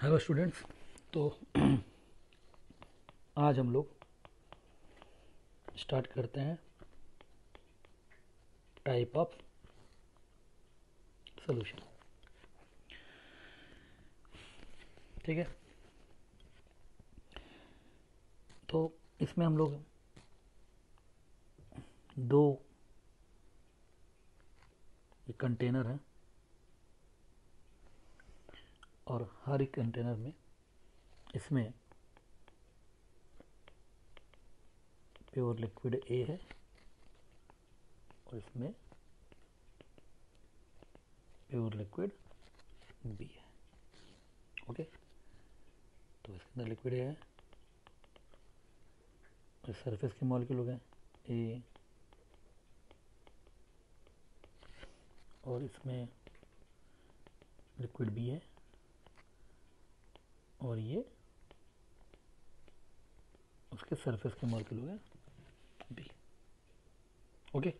Hello students. तो आज हम लोग स्टार्ट करते हैं टाइप ऑफ सॉल्यूशन। ठीक है, तो इसमें हम लोग दो कंटेनर हैं और हर एक कंटेनर में इसमें प्योर लिक्विड ए है और इसमें प्योर लिक्विड बी है। ओके, तो इसके अंदर लिक्विड ए है, इस सरफेस के मॉलिक्यूल हैं ए और इसमें लिक्विड बी है और ये उसके सरफेस के मॉलिक्यूल हैं बी। ओके,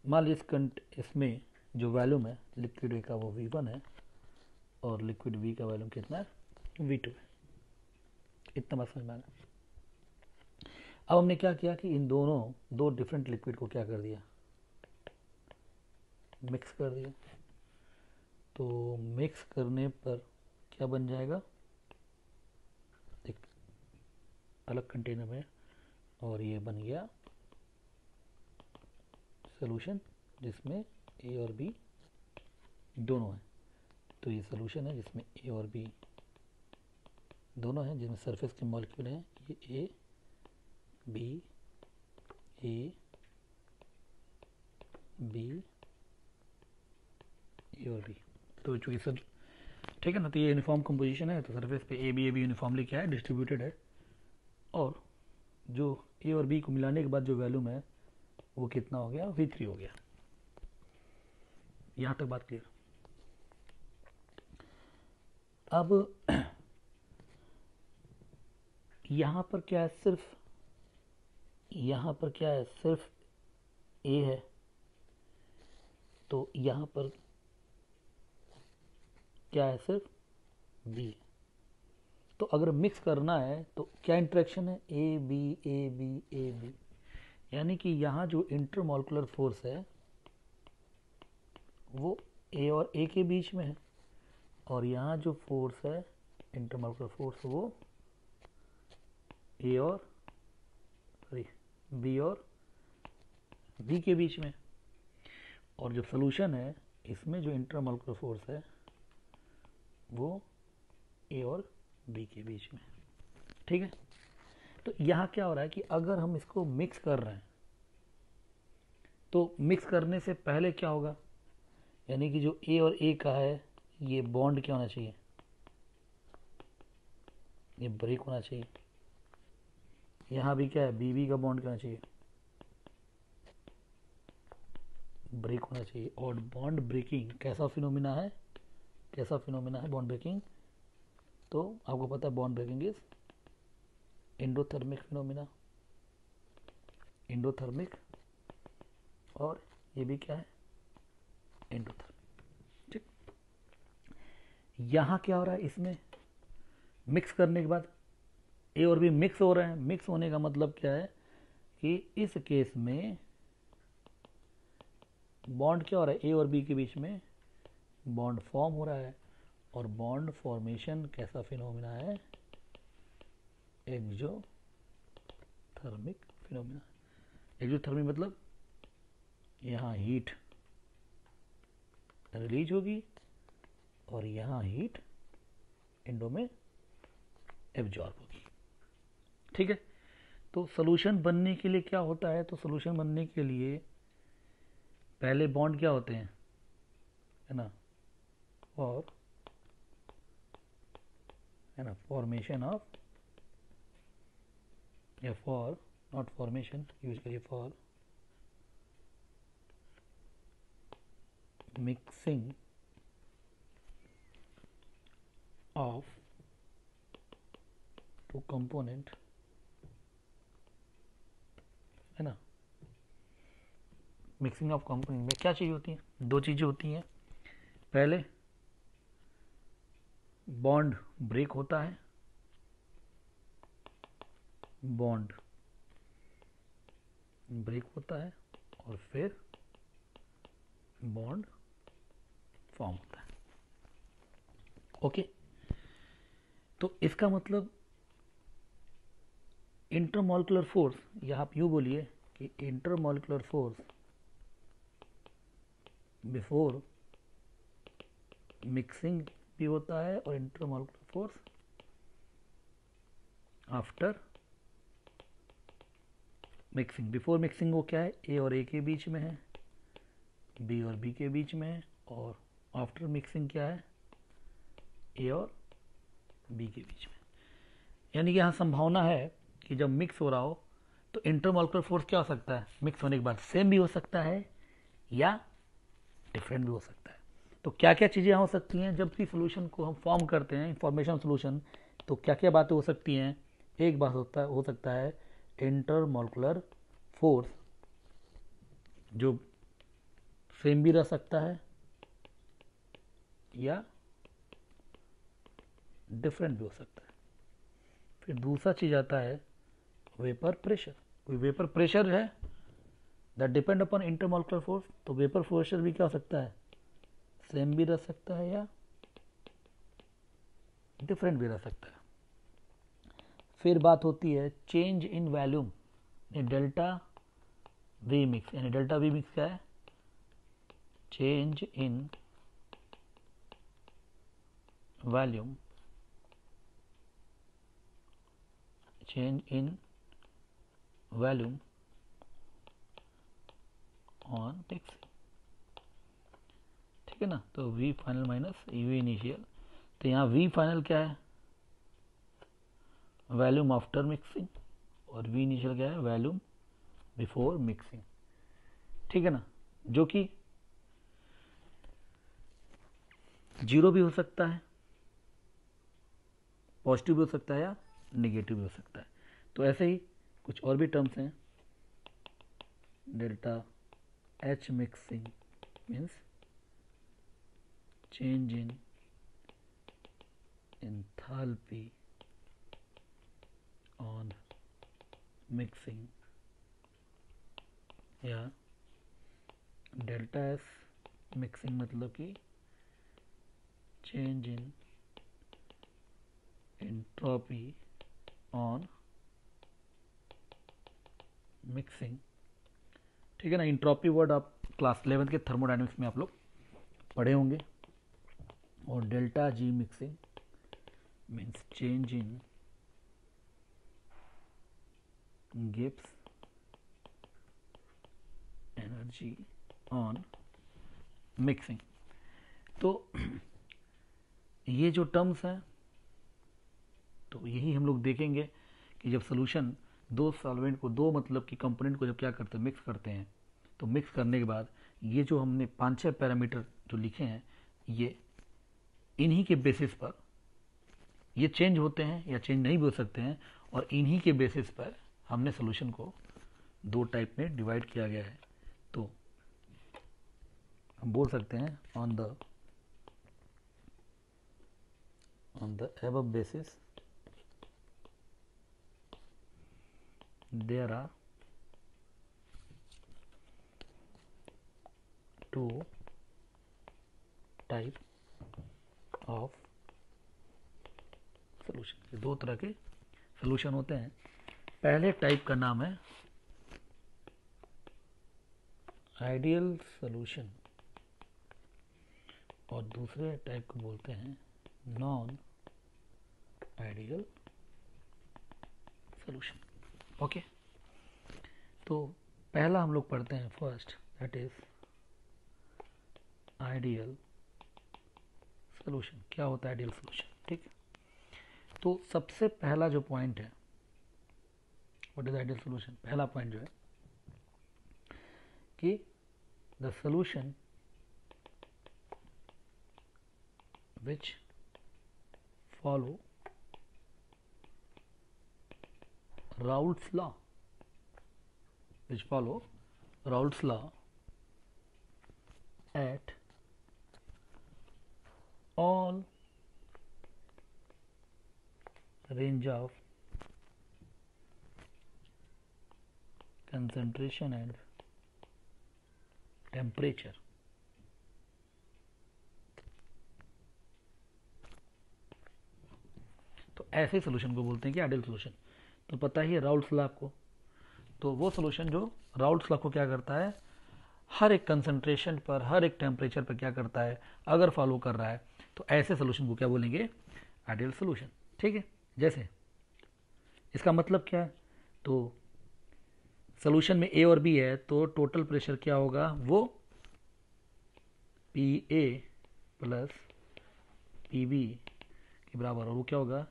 मान लीजिए इसमें जो वॉल्यूम है लिक्विड ए का वो V1 है और लिक्विड बी का वॉल्यूम कितना है V2 है। इतना बात समझ में आया। अब हमने क्या किया कि इन दो डिफरेंट लिक्विड को क्या कर दिया, मिक्स कर दिया। तो मिक्स करने पर क्या बन जाएगा, एक अलग कंटेनर में, और ये बन गया सॉल्यूशन जिसमें ए और बी दोनों हैं। तो ये सॉल्यूशन है जिसमें ए और बी दोनों हैं, जिसमें सरफेस के मॉलिक्यूल हैं ये ए बी ए बी ए और बी। तो चूँकि सब ठीक है ना, तो ये यूनिफॉर्म कंपोजिशन है, तो सरफेस पे ए बी यूनिफॉर्मली क्या है, डिस्ट्रीब्यूटेड है। और जो ए और बी को मिलाने के बाद जो वॉल्यूम है वो कितना हो गया, V3 हो गया। यहाँ तक बात क्लियर। अब यहाँ पर क्या है, यहाँ पर क्या है, सिर्फ ए है, तो यहाँ पर क्या है, सिर्फ बी है। तो अगर मिक्स करना है तो क्या इंटरेक्शन है, A B A B A B, यानी कि यहाँ जो इंटरमॉलिक्यूलर फोर्स है वो ए और ए के बीच में है, और यहाँ जो फोर्स है इंटरमॉलिक्यूलर फोर्स वो ए और सॉरी बी और बी के बीच में। और जो सोल्यूशन है इसमें जो इंटरमॉलिक्यूलर फोर्स है वो ए और बी के बीच में। ठीक है, तो यहाँ क्या हो रहा है कि अगर हम इसको मिक्स कर रहे हैं तो मिक्स करने से पहले क्या होगा, यानी कि जो ए और ए का है ये बॉन्ड क्या होना चाहिए, ये ब्रेक होना चाहिए। यहाँ भी क्या है, बी का बॉन्ड क्या होना चाहिए, ब्रेक होना चाहिए। और बॉन्ड ब्रेकिंग कैसा फिनोमिना है, बॉन्ड ब्रेकिंग, तो आपको पता है bond breaking is endothermic phenomena, endothermic, और ये भी क्या है, एंडोथर्मिक। ठीक, यहाँ क्या हो रहा है, इसमें मिक्स करने के बाद ए और बी मिक्स हो रहे हैं। मिक्स होने का मतलब क्या है कि इस केस में बॉन्ड क्या हो रहा है, ए और बी के बीच में बॉन्ड फॉर्म हो रहा है, और बॉन्ड फॉर्मेशन कैसा फिनोमिना है, एक्सोथर्मिक फिनोमिना। एक्सोथर्मिक मतलब यहाँ हीट रिलीज होगी और यहाँ हीट एंडो में एब्जॉर्ब होगी। ठीक है, तो सॉल्यूशन बनने के लिए क्या होता है, तो सॉल्यूशन बनने के लिए पहले बॉन्ड क्या होते हैं, है ना, और है ना फॉर्मेशन ऑफ, या फॉर नॉट फॉर्मेशन यूज करिए, for mixing of two component, है ना। मिक्सिंग ऑफ कंपोनेंट में क्या चीज़ होती है, दो चीज़ें होती हैं। पहले बॉन्ड ब्रेक होता है, बॉन्ड ब्रेक होता है और फिर बॉन्ड फॉर्म होता है। ओके, तो इसका मतलब इंटरमॉलिक्यूलर फोर्स, या आप यूँ बोलिए कि इंटरमॉलिक्यूलर फोर्स बिफोर मिक्सिंग भी होता है और intermolecular force after mixing. Before mixing वो क्या है, ए और ए के बीच में है, बी और बी के बीच में है, और आफ्टर मिक्सिंग क्या है, ए और बी के बीच में। यानी कि यहाँ संभावना है कि जब मिक्स हो रहा हो तो इंटरमॉलिक्यूलर फोर्स क्या हो सकता है, मिक्स होने के बाद सेम भी हो सकता है या डिफरेंट भी हो सकता है। तो क्या क्या चीज़ें हो सकती हैं जब भी सोल्यूशन को हम फॉर्म करते हैं, इंफॉर्मेशन सोल्यूशन, तो क्या क्या बातें हो सकती हैं। एक बात हो सकता है इंटरमॉलिक्यूलर फोर्स जो सेम भी रह सकता है या डिफरेंट भी हो सकता है। फिर दूसरा चीज़ आता है वेपर प्रेशर। कोई वेपर प्रेशर है that depend upon intermolecular force, तो वेपर प्रेशर भी क्या हो सकता है, सेम भी रह सकता है या डिफरेंट भी रह सकता है। फिर बात होती है change in volume, delta V mix. यानी डेल्टा वी मिक्स क्या है, change in volume, change in volume on mixing. ठीक है ना, तो V final minus V initial. तो यहाँ वी फाइनल क्या है, वॉल्यूम आफ्टर मिक्सिंग, और वी इनिशियल क्या है, वॉल्यूम बिफोर मिक्सिंग। ठीक है ना, जो कि जीरो भी हो सकता है, पॉजिटिव भी हो सकता है या नेगेटिव भी हो सकता है। तो ऐसे ही कुछ और भी टर्म्स हैं, delta H mixing means change in enthalpy on mixing, या डेल्टा एस मिक्सिंग मतलब कि change in entropy on mixing. ठीक है ना, इंट्रोपी वर्ड आप क्लास 11 के थर्मोडायनेमिक्स में आप लोग पढ़े होंगे। और delta G mixing means change in Gibbs energy on mixing. तो ये जो टर्म्स हैं, तो यही हम लोग देखेंगे कि जब सोल्यूशन दो सॉल्वेंट को, दो मतलब कि कंपोनेंट को जब क्या करते हैं, मिक्स करते हैं, तो मिक्स करने के बाद ये जो हमने 5-6 पैरामीटर जो लिखे हैं, ये इन्हीं के बेसिस पर ये चेंज होते हैं या चेंज नहीं भी हो सकते हैं, और इन्हीं के बेसिस पर हमने सोल्यूशन को दो टाइप में डिवाइड किया गया है। तो हम बोल सकते हैं on the above basis there are two type of solution। दो तरह के सोल्यूशन होते हैं। पहले टाइप का नाम है आइडियल सोल्यूशन, और दूसरे टाइप को बोलते हैं नॉन आइडियल सोल्यूशन। ओके, तो पहला हम लोग पढ़ते हैं first, that is ideal solution. क्या होता है आइडियल सोल्यूशन, ठीक है। तो सबसे पहला जो पॉइंट है, व्हाट इज आइडियल सोल्यूशन, पहला पॉइंट जो है कि the solution which follow Raoult's law, which follow Raoult's law at all range of concentration and temperature. तो ऐसे सोल्यूशन को बोलते हैं कि आइडियल सोल्यूशन। तो पता ही है राउल्ट्स लॉ आपको। तो वो सोल्यूशन जो राउल्ट्स लॉ को क्या करता है, हर एक कंसंट्रेशन पर, हर एक टेम्परेचर पर क्या करता है, अगर फॉलो कर रहा है, तो ऐसे सोल्यूशन को क्या बोलेंगे, आइडियल सोल्यूशन। ठीक है, जैसे इसका मतलब क्या है, तो सोल्यूशन में ए और बी है, तो टोटल प्रेशर क्या होगा, वो P A plus P B के बराबर, और वो क्या होगा,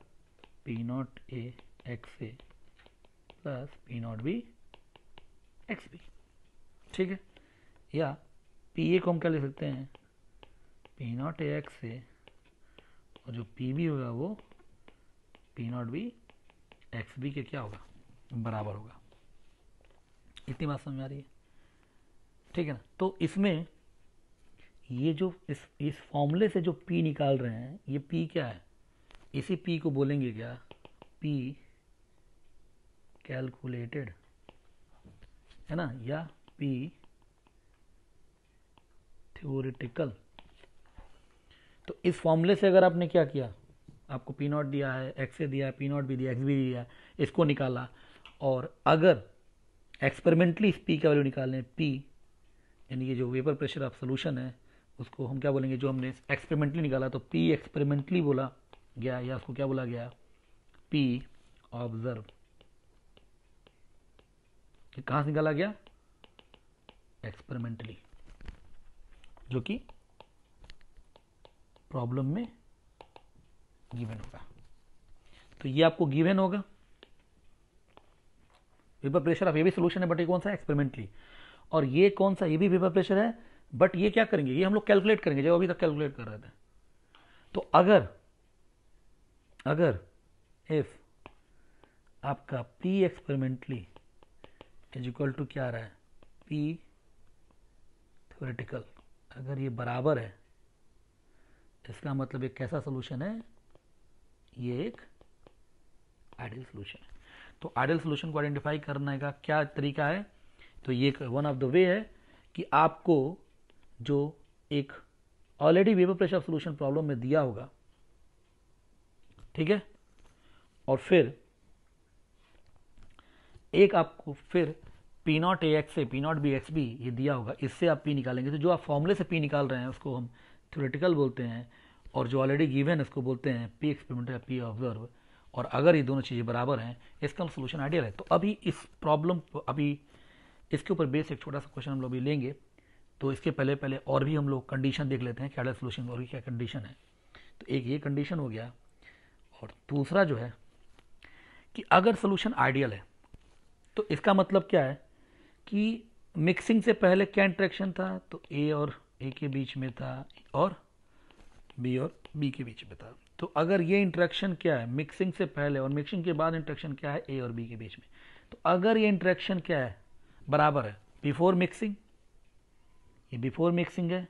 P not A x A plus P not B x B. ठीक है, या पी ए को हम क्या लिख सकते हैं, P not A x A, और जो पी बी होगा वो P not B x B के क्या होगा, बराबर होगा। इतनी बात समझ में आ रही है, ठीक है ना। तो इसमें ये जो इस फॉर्मूले से जो P निकाल रहे हैं, ये P क्या है, इसी P को बोलेंगे क्या, P कैलकुलेटेड, है ना, या P थ्योरेटिकल। तो इस फॉर्मूले से अगर आपने क्या किया, आपको P नॉट दिया है, एक्स ए दिया है, P नॉट भी दिया, एक्स भी दिया है, इसको निकाला, और अगर एक्सपेरिमेंटली इस P का वैल्यू निकालें, P यानी ये जो वेपर प्रेशर ऑफ सोल्यूशन है, उसको हम क्या बोलेंगे, जो हमने एक्सपेरिमेंटली निकाला, तो P एक्सपेरिमेंटली बोला गया, या उसको क्या बोला गया, P ऑब्जर्व। कहाँ से निकाला गया, एक्सपेरिमेंटली, जो कि प्रॉब्लम में गिवन होगा। तो ये आपको गिवन होगा, वेपर प्रेशर ऑफ ये भी सोल्यूशन है, बट ये कौन सा, एक्सपेरिमेंटली। और ये कौन सा, ये भी वेपर प्रेशर है, बट ये क्या करेंगे, ये हम लोग कैलकुलेट करेंगे, जो अभी तक कैलकुलेट कर रहे थे। तो अगर इफ आपका P experimentally is equal to क्या आ रहा है, P थ्योरेटिकल, अगर ये बराबर है, इसका मतलब एक कैसा सोल्यूशन है, ये एक आइडियल सोल्यूशन है। तो आइडियल सोल्यूशन को आइडेंटिफाई करने का क्या तरीका है, तो ये वन ऑफ द वे है कि आपको जो एक already vapour pressure solution problem में दिया होगा, ठीक है, और फिर एक आपको फिर P not A x A, P not B x B ये दिया होगा, इससे आप P निकालेंगे। तो जो आप फॉर्मूले से P निकाल रहे हैं उसको हम थ्योरेटिकल बोलते हैं, और जो ऑलरेडी गिवन है उसको बोलते हैं P एक्सपेरिमेंटल या P ऑब्जर्व। और अगर ये दोनों चीज़ें बराबर हैं, इसका सोल्यूशन आइडियल है। तो अभी इस प्रॉब्लम, अभी इसके ऊपर बेस एक छोटा सा क्वेश्चन हम लोग भी लेंगे। तो इसके पहले और भी हम लोग कंडीशन देख लेते हैं कि आइडियल सोल्यूशन और क्या कंडीशन है। तो एक ये कंडीशन हो गया, और दूसरा जो है कि अगर सोल्यूशन आइडियल है, तो इसका मतलब क्या है कि मिक्सिंग से पहले क्या इंटरेक्शन था, तो A और A के बीच में था, और B और B के बीच में था। तो अगर ये इंटरेक्शन क्या है, मिक्सिंग से पहले और मिक्सिंग के बाद इंटरेक्शन क्या है, A और B के बीच में, तो अगर ये इंटरेक्शन क्या है, बराबर है, बिफोर मिक्सिंग, ये बिफोर मिक्सिंग है,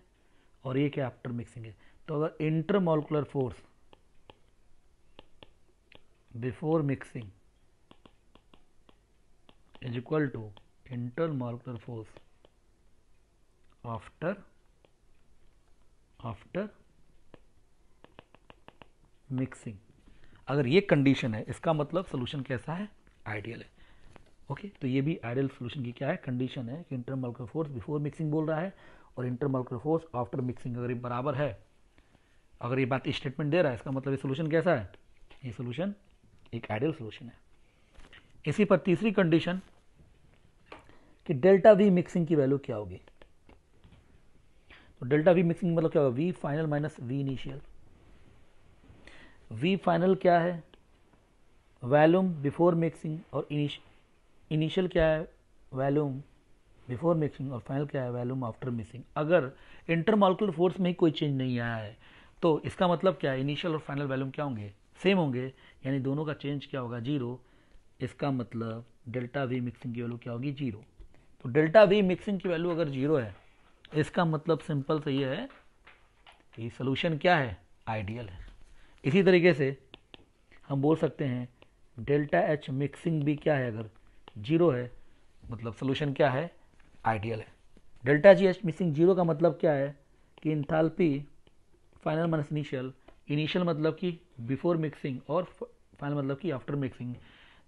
और ये क्या आफ्टर मिक्सिंग है, तो अगर intermolecular force before mixing is equal to intermolecular force after mixing, अगर ये कंडीशन है, इसका मतलब सोल्यूशन कैसा है, आइडियल है। ओके, तो ये भी आइडियल सोल्यूशन की क्या है, कंडीशन है कि इंटरमॉलिक्यूलर फोर्स बिफोर मिक्सिंग बोल रहा है, और इंटरमॉलिक्यूलर फोर्स आफ्टर मिक्सिंग अगर ये बराबर है, अगर ये बात स्टेटमेंट दे रहा है, इसका मतलब ये सोल्यूशन कैसा है, ये सोल्यूशन एक आइडियल सोल्यूशन है। इसी पर तीसरी कंडीशन कि डेल्टा वी मिक्सिंग की वैल्यू क्या होगी। तो डेल्टा वी मिक्सिंग मतलब क्या होगा, V final minus V initial. V final क्या है, वॉल्यूम बिफोर मिक्सिंग, और इनिशियल क्या है, वॉल्यूम बिफोर मिक्सिंग, और फाइनल क्या है, वॉल्यूम आफ्टर मिक्सिंग। अगर इंटरमॉलिक्यूलर फोर्स में ही कोई चेंज नहीं आया है, तो इसका मतलब क्या है, इनिशियल और फाइनल वॉल्यूम क्या होंगे, सेम होंगे, यानी दोनों का चेंज क्या होगा, जीरो। इसका मतलब डेल्टा वी मिक्सिंग की वैल्यू क्या होगी, जीरो। तो डेल्टा वी मिक्सिंग की वैल्यू अगर जीरो है, इसका मतलब सिंपल से ये है कि सोल्यूशन क्या है, आइडियल है। इसी तरीके से हम बोल सकते हैं डेल्टा एच मिक्सिंग भी क्या है, अगर जीरो है मतलब सोल्यूशन क्या है, आइडियल है। Delta G H mixing zero का मतलब क्या है कि enthalpy final minus initial, initial मतलब कि बिफोर मिक्सिंग और फाइनल मतलब कि आफ्टर मिक्सिंग।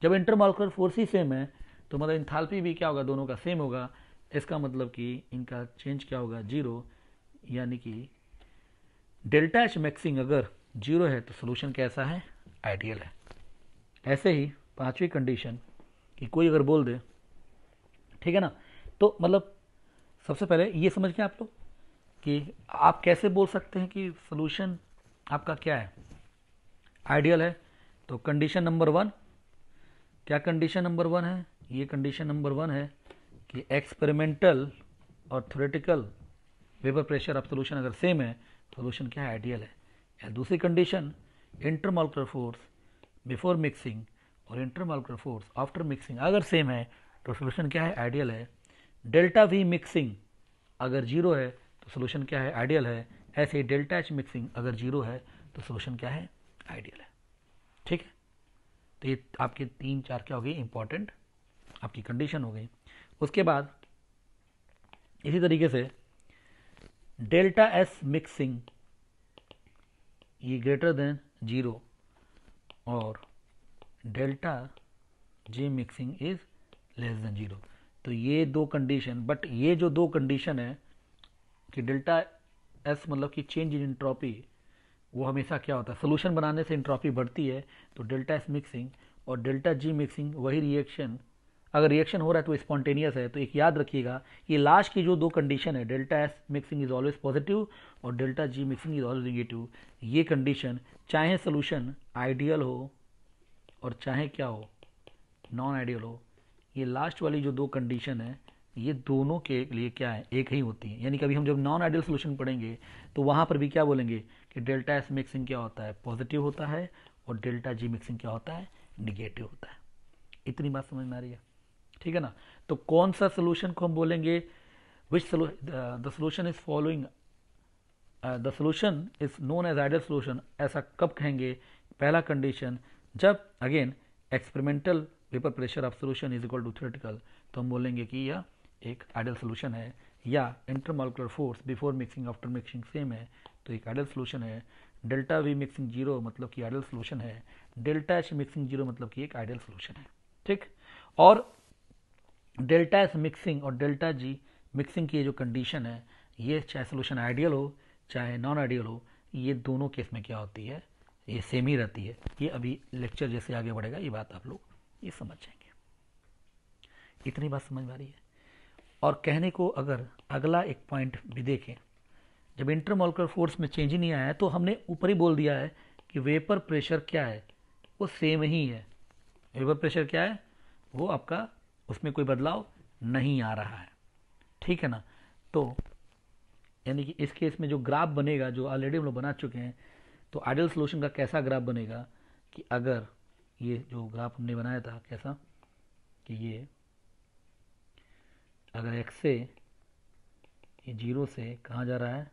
जब इंटरमॉलिक्यूलर फोर्स ही सेम है तो मतलब इंथैल्पी भी क्या होगा, दोनों का सेम होगा। इसका मतलब कि इनका चेंज क्या होगा, जीरो। यानी कि डेल्टा एच मिक्सिंग अगर जीरो है तो सोल्यूशन कैसा है, आइडियल है। ऐसे ही पांचवी कंडीशन कि कोई अगर बोल दे, ठीक है ना, तो मतलब सबसे पहले ये समझ के आप लोग कि आप कैसे बोल सकते हैं कि सोल्यूशन आपका क्या है, आइडियल है। तो कंडीशन नंबर वन, क्या कंडीशन नंबर वन है, ये कंडीशन नंबर वन है कि एक्सपेरिमेंटल और theoretical vapour pressure of solution अगर सेम है, सोल्यूशन क्या है, आइडियल है। या दूसरी condition, intermolecular force before mixing और इंटरमॉलिक्यूलर फोर्स आफ्टर मिक्सिंग अगर सेम है तो सोल्यूशन क्या है, आइडियल है। डेल्टा वी मिक्सिंग अगर जीरो है तो सोल्यूशन क्या है, आइडियल है। ऐसे ही डेल्टा एच मिक्सिंग अगर जीरो है तो सोल्यूशन क्या है, आइडियल है। ठीक है, तो ये आपके तीन चार क्या हो गई, इंपॉर्टेंट आपकी कंडीशन हो गई। उसके बाद इसी तरीके से डेल्टा एस मिक्सिंग ये ग्रेटर देन जीरो और delta J mixing is less than zero. तो ये दो कंडीशन, बट ये जो दो कंडीशन है कि डेल्टा एस मतलब कि चेंज इन एंट्रोपी, वो हमेशा क्या होता है, सोल्यूशन बनाने से एंट्रोपी बढ़ती है। तो डेल्टा एस मिक्सिंग और डेल्टा जी मिक्सिंग वही रिएक्शन, अगर रिएक्शन हो रहा है तो स्पॉन्टेनियस है। तो एक याद रखिएगा, ये लास्ट की जो दो कंडीशन है, delta S mixing is always positive और delta G mixing is always negative, ये कंडीशन चाहे सोल्यूशन आइडियल हो और चाहे क्या हो, नॉन आइडियल हो, ये लास्ट वाली जो दो कंडीशन है ये दोनों के लिए क्या है, एक ही होती है। यानी कभी हम जब नॉन आइडियल सोल्यूशन पढ़ेंगे तो वहां पर भी क्या बोलेंगे कि डेल्टा एस मिक्सिंग क्या होता है, पॉजिटिव होता है और डेल्टा जी मिक्सिंग क्या होता है, निगेटिव होता है। इतनी बात समझ में आ रही है, ठीक है ना। तो कौन सा सोल्यूशन को हम बोलेंगे, which the solution is following the solution is known as ideal solution, ऐसा कब कहेंगे, पहला कंडीशन जब again experimental vapour pressure of solution is equal to theoretical, तो हम बोलेंगे कि यह एक आइडियल सोल्यूशन है। या intermolecular force before mixing after mixing same है तो एक आइडियल सोल्यूशन है। डेल्टा वी मिक्सिंग जीरो मतलब कि आइडियल सोल्यूशन है। डेल्टा एच मिक्सिंग जीरो मतलब कि एक आइडियल सोल्यूशन है। ठीक, और डेल्टा एस मिक्सिंग और डेल्टा जी मिक्सिंग की जो कंडीशन है, ये चाहे सोल्यूशन आइडियल हो चाहे नॉन आइडियल हो, ये दोनों केस में क्या होती है, ये सेम ही रहती है। ये अभी लेक्चर जैसे आगे बढ़ेगा ये बात आप लोग ये समझ जाएंगे। इतनी बात समझ में आ रही है। और कहने को अगर अगला एक पॉइंट भी देखें, जब इंटरमॉलिक्यूलर फोर्स में चेंज ही नहीं आया है तो हमने ऊपर ही बोल दिया है कि वेपर प्रेशर क्या है, वो सेम ही है। वेपर प्रेशर क्या है, वो आपका उसमें कोई बदलाव नहीं आ रहा है, ठीक है ना। तो यानी कि इस केस में जो ग्राफ बनेगा, जो ऑलरेडी हम लोग बना चुके हैं, तो आइडियल सोल्यूशन का कैसा ग्राफ बनेगा कि अगर ये जो ग्राफ हमने बनाया था कैसा कि ये अगर एक्स से ये जीरो से कहाँ जा रहा है,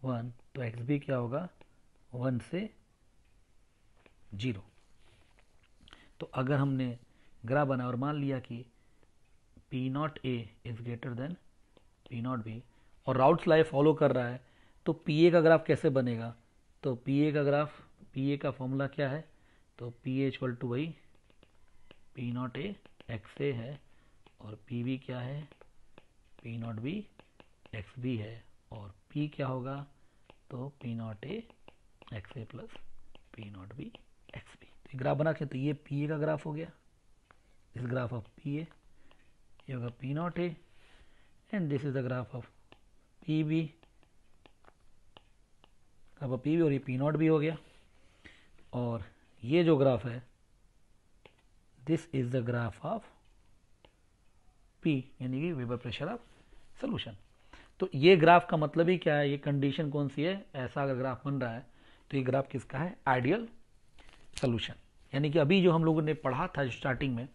वन, तो एक्स भी क्या होगा, वन से जीरो। तो अगर हमने ग्राफ बना और मान लिया कि P not a is greater than P not be और राउट्स लॉ फॉलो कर रहा है, तो पी ए का ग्राफ कैसे बनेगा, तो पी ए का ग्राफ, पी ए का फॉर्मूला क्या है, तो पी ए इक्वल टू वही P not A x A है और पी बी क्या है, P not B x B है और पी क्या होगा, तो P not A x A plus P not B x B. तो ग्राफ बना के, तो ये पी ए का ग्राफ हो गया, इस ग्राफ ऑफ पी ए, ये होगा P not A and this is the graph of P B, अब पी बी और ये पी नॉट बी हो गया। और ये जो ग्राफ है this is the graph of P, यानी कि वेपर प्रेशर ऑफ सोल्यूशन। तो ये ग्राफ का मतलब ही क्या है, ये कंडीशन कौन सी है, ऐसा अगर ग्राफ बन रहा है तो ये ग्राफ किसका है, आइडियल सोल्यूशन। यानी कि अभी जो हम लोगों ने पढ़ा था स्टार्टिंग में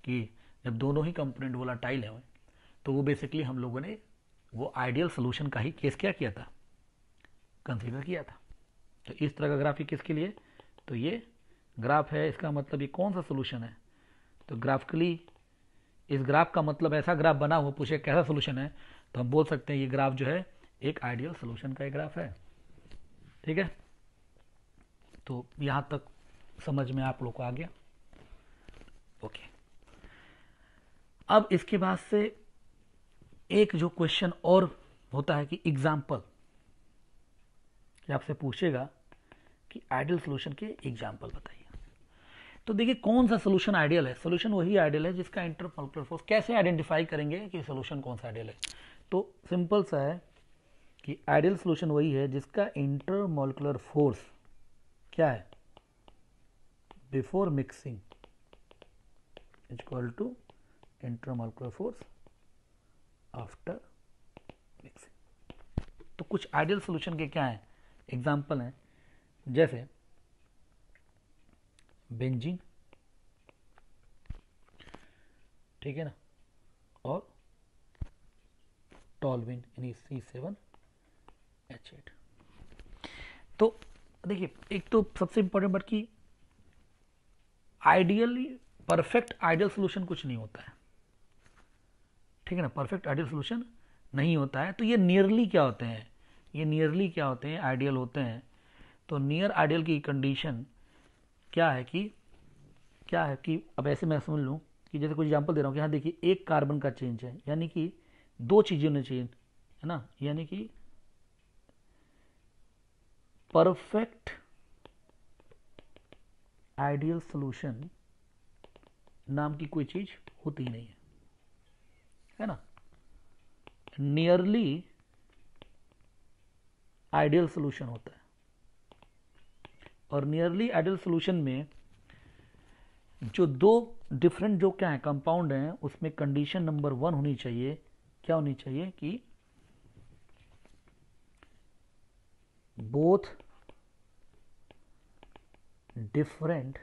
कि जब दोनों ही कंपोनेंट वोलेटाइल है तो वो बेसिकली हम लोगों ने वो आइडियल सोल्यूशन का ही केस क्या किया था, कंसीडर किया था। तो इस तरह का ग्राफ किसके लिए, तो ये ग्राफ है इसका मतलब ये कौन सा सोल्यूशन है, तो ग्राफिकली इस ग्राफ का मतलब ऐसा ग्राफ बना हुआ, पूछे कैसा सोल्यूशन है, तो हम बोल सकते हैं ये ग्राफ जो है एक आइडियल सोल्यूशन का एक ग्राफ है। ठीक है, तो यहां तक समझ में आप लोग को आ गया। ओके, अब इसके बाद से एक जो क्वेश्चन और होता है कि एग्जाम्पल, कि आपसे पूछेगा कि आइडियल सोल्यूशन के एग्जाम्पल बताइए। तो देखिए कौन सा सोल्यूशन आइडियल है, सोल्यूशन वही आइडियल है जिसका इंटरमॉलिक्यूलर फोर्स, कैसे आइडेंटिफाई करेंगे कि सोल्यूशन कौन सा आइडियल है, तो सिंपल सा है कि आइडियल सोल्यूशन वही है जिसका इंटरमॉलिक्यूलर फोर्स क्या है, before mixing is equal to intermolecular force after mixing. तो कुछ आइडियल सोल्यूशन के क्या है एग्जाम्पल हैं, जैसे बेंजीन, ठीक है ना, और टॉल्विन यानी C7H8। तो देखिए एक तो सबसे इंपॉर्टेंट बात कि आइडियली परफेक्ट आइडियल सोल्यूशन कुछ नहीं होता है, ठीक है ना, परफेक्ट आइडियल सोल्यूशन नहीं होता है। तो ये नियरली क्या होते हैं, ये नियरली क्या होते हैं, आइडियल होते हैं। तो नियर आइडियल की कंडीशन क्या है कि अब ऐसे मैं समझ लूँ कि जैसे कुछ एग्जांपल दे रहा हूँ कि हाँ देखिए एक कार्बन का चेंज है, यानी कि दो चीजें होनी चाहिए, है ना, यानी कि परफेक्ट आइडियल सोल्यूशन नाम की कोई चीज होती ही नहीं है ना। नियरली आइडियल सोल्यूशन होता है, और नियरली आइडियल सोल्यूशन में जो दो डिफरेंट जो क्या है कंपाउंड हैं, उसमें कंडीशन नंबर 1 होनी चाहिए, क्या होनी चाहिए कि both different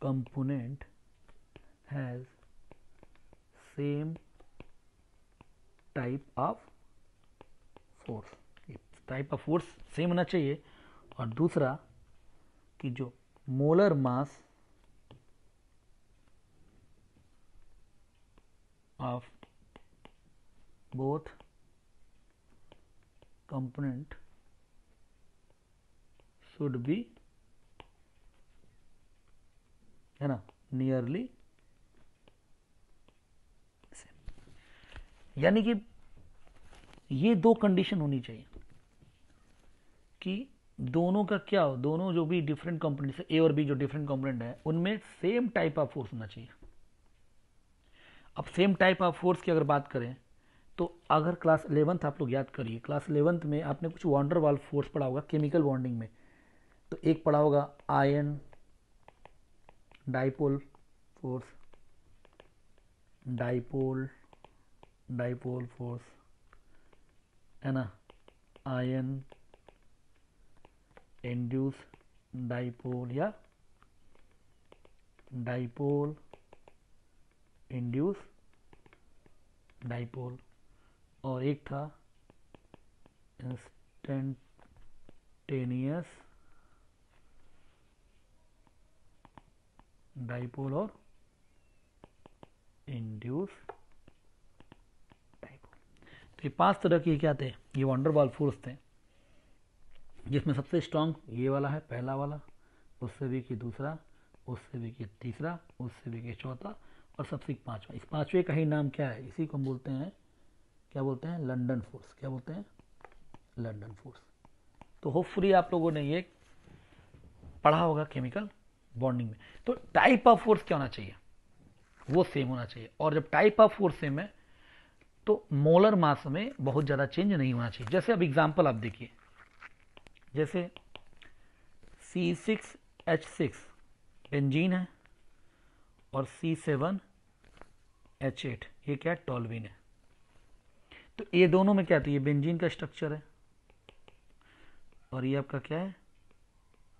component has same type of force, type of force same होना चाहिए। और दूसरा कि जो molar mass of both component should be, है ना, नियरली सेम। यानी कि ये दो कंडीशन होनी चाहिए कि दोनों का क्या हो, दोनों जो भी डिफरेंट कंपोनेंट से ए और बी जो डिफरेंट कंपोनेंट है उनमें सेम टाइप ऑफ फोर्स होना चाहिए। अब सेम टाइप ऑफ फोर्स की अगर बात करें तो अगर क्लास 11th आप लोग याद करिए, क्लास 11th में आपने कुछ वॉन्डर वाल फोर्स पढ़ा होगा केमिकल बॉन्डिंग में, तो एक पढ़ा होगा ion dipole force, dipole force, है ना, आयन इंड्यूस डाइपोल या डाइपोल इंड्यूस डाइपोल, और एक था इंस्टेंटेनियस डाइपोल और इंड्यूस डाइपोल। तो ये 5 तरह के क्या थे, ये वॉन्डर वाल फोर्स थे, जिसमें सबसे स्ट्रांग ये वाला है, पहला वाला, उससे भी कि दूसरा, उससे भी कि तीसरा, उससे भी कि चौथा, और सबसे पांचवा। इस पांचवे का ही नाम क्या है, इसी को हम बोलते हैं, क्या बोलते हैं, लंदन फोर्स। क्या बोलते हैं, लंदन फोर्स। तो होपफुली आप लोगों ने ये पढ़ा होगा केमिकल बॉन्डिंग में। तो टाइप ऑफ फोर्स क्या होना चाहिए, वो सेम होना चाहिए, और जब टाइप ऑफ फोर्स सेम है तो मोलर मास में बहुत ज्यादा चेंज नहीं होना चाहिए। जैसे अब एग्जांपल आप देखिए, जैसे C6H6 बेंजीन है और C7H8 ये क्या है, टॉल्विन है। तो ये दोनों में क्या है, तो ये बेंजीन का स्ट्रक्चर है और ये आपका क्या है,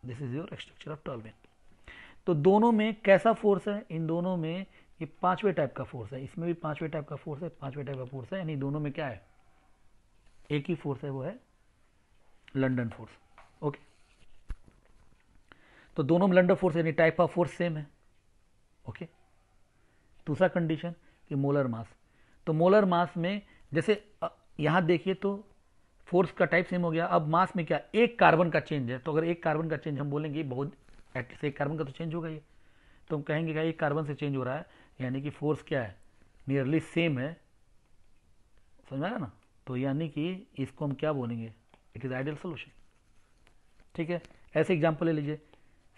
this is your structure of toluene. तो दोनों में कैसा फोर्स है, इन दोनों में ये पांचवें टाइप का फोर्स है, इसमें भी पांचवें टाइप का फोर्स है, पांचवें टाइप का फोर्स है, यानी दोनों में क्या है, एक ही फोर्स है, वो है लंदन फोर्स। ओके, तो दोनों में लंडर फोर्स यानी टाइप ऑफ फोर्स सेम है। ओके, दूसरा कंडीशन कि मोलर मास, तो मोलर मास में जैसे यहाँ देखिए तो फोर्स का टाइप सेम हो गया, अब मास में क्या एक कार्बन का चेंज है, तो अगर एक कार्बन का चेंज हम बोलेंगे बहुत एटलीस्ट एक कार्बन का तो चेंज होगा ये, तो हम कहेंगे क्या एक कार्बन से चेंज हो रहा है यानी कि फोर्स क्या है नियरली सेम है, समझ में आया ना। तो यानी कि इसको हम क्या बोलेंगे, इट इज आइडियल सोल्यूशन। ठीक है, ऐसे एग्जांपल ले लीजिए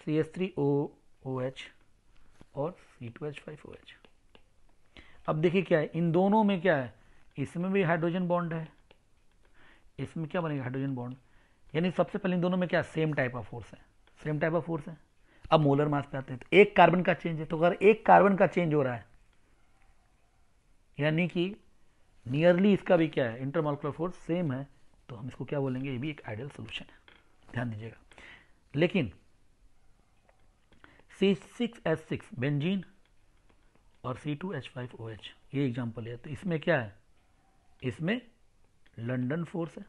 CH3OOH और C2H5OH। अब देखिए क्या है, इन दोनों में क्या है, इसमें भी हाइड्रोजन बॉन्ड है, इसमें क्या बनेगा हाइड्रोजन बॉन्ड, यानी सबसे पहले इन दोनों में क्या सेम टाइप ऑफ फोर्स है, सेम टाइप ऑफ फोर्स है। अब मोलर मास पे आते हैं, तो एक कार्बन का चेंज है, तो अगर एक कार्बन का चेंज हो रहा है यानी कि नियरली इसका भी क्या है इंटरमॉलिक्यूलर फोर्स सेम है, तो हम इसको क्या बोलेंगे, ये भी एक आइडियल सोल्यूशन है, ध्यान दीजिएगा। लेकिन C6H6 बेंजीन और C2H5OH ये एग्जांपल है, तो इसमें क्या है, इसमें लंडन फोर्स है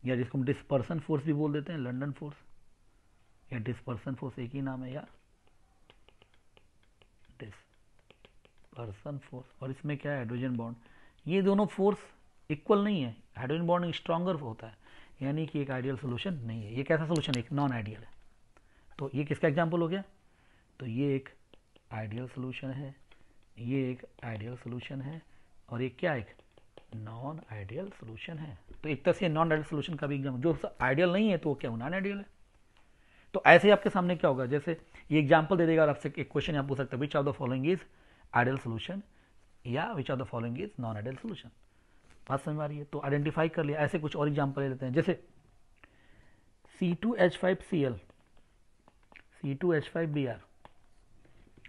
या जिसको हम डिस्पर्सन फोर्स भी बोल देते हैं, लंडन फोर्स या डिस्पर्सन फोर्स एक ही नाम है यार, डिस्पर्सन फोर्स। और इसमें क्या है हाइड्रोजन बॉन्ड, ये दोनों फोर्स इक्वल नहीं है, हाइड्रोजन बॉन्ड स्ट्रॉन्गर होता है, यानी कि एक आइडियल सोल्यूशन नहीं है। ये कैसा सोल्यूशन है, एक नॉन आइडियल है। तो ये किसका एग्जांपल हो गया, तो ये एक आइडियल सोल्यूशन है, ये एक आइडियल सोल्यूशन है, और ये क्या एक नॉन आइडियल सोल्यूशन है। तो एक तरह से नॉन आइडियल सोल्यूशन का भी एग्जाम्पल, जो आइडियल नहीं है तो वो क्या नॉन आइडियल है। तो ऐसे ही आपके सामने क्या होगा, जैसे ये एग्जांपल दे देगा और आपसे एक क्वेश्चन आप पूछ सकते हैं, which of the following is ideal solution या which of the following is non ideal solution. बात समझ में आ रही है, तो आइडेंटिफाई कर लिया। ऐसे कुछ और एग्जांपल ले लेते हैं, जैसे C2H5Cl C2H5Br।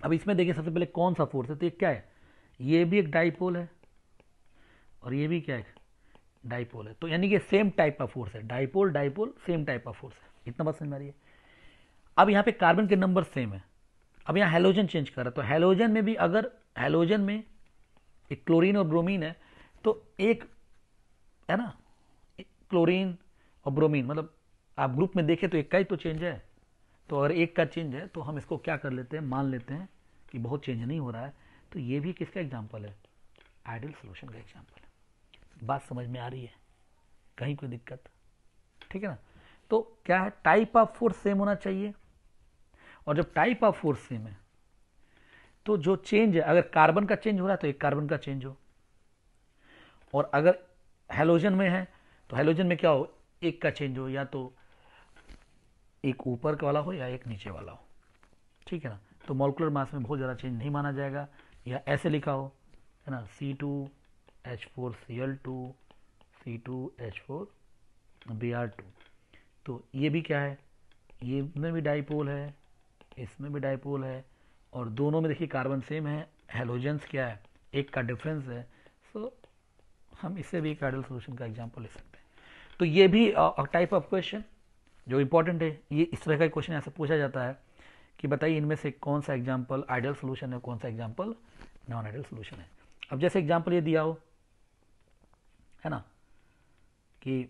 अब इसमें देखिए सबसे पहले कौन सा फोर्स है, तो ये क्या है, ये भी एक डाइपोल है और ये भी क्या है डाइपोल है, तो यानी कि सेम टाइप ऑफ फोर्स है, dipole dipole same type of force है। इतना बात समझ में आ रही है। अब यहाँ पे कार्बन के नंबर सेम है, अब यहाँ हेलोजन चेंज कर रहा है, तो हेलोजन में भी अगर हेलोजन में एक क्लोरीन और ब्रोमीन है, तो एक है ना क्लोरीन और ब्रोमीन, मतलब आप ग्रुप में देखें तो एक का ही तो चेंज है, तो अगर एक का चेंज है तो हम इसको क्या कर लेते हैं, मान लेते हैं कि बहुत चेंज नहीं हो रहा है, तो ये भी किसका एग्जाम्पल है, आइडियल सोल्यूशन का एग्जाम्पल है। बात समझ में आ रही है, कहीं कोई दिक्कत, ठीक है ना। तो क्या है, टाइप ऑफ फोर्स सेम होना चाहिए, और जब टाइप ऑफ फोर्स सेम है तो जो चेंज है, अगर कार्बन का चेंज हो रहा है तो एक कार्बन का चेंज हो, और अगर हेलोजन में है तो हेलोजन में क्या हो, एक का चेंज हो, या तो एक ऊपर वाला हो या एक नीचे वाला हो, ठीक है ना। तो मॉलिक्यूलर मास में बहुत ज़्यादा चेंज नहीं माना जाएगा, या ऐसे लिखा हो है ना C2H4Cl2 C2H4Br2, तो ये भी क्या है, ये में भी डाइपोल है, इसमें भी डाइपोल है, और दोनों में देखिए कार्बन सेम है, हेलोजेंस क्या है एक का डिफरेंस है, सो हम इससे भी एक आइडियल सोल्यूशन का एग्जांपल ले सकते हैं। तो ये भी टाइप ऑफ क्वेश्चन जो इंपॉर्टेंट है, ये इस तरह का क्वेश्चन ऐसे पूछा जाता है कि बताइए इनमें से कौन सा एग्जांपल आइडियल सोल्यूशन है, कौन सा एग्जांपल नॉन आइडियल सोल्यूशन है। अब जैसे एग्जांपल ये दिया हो है ना कि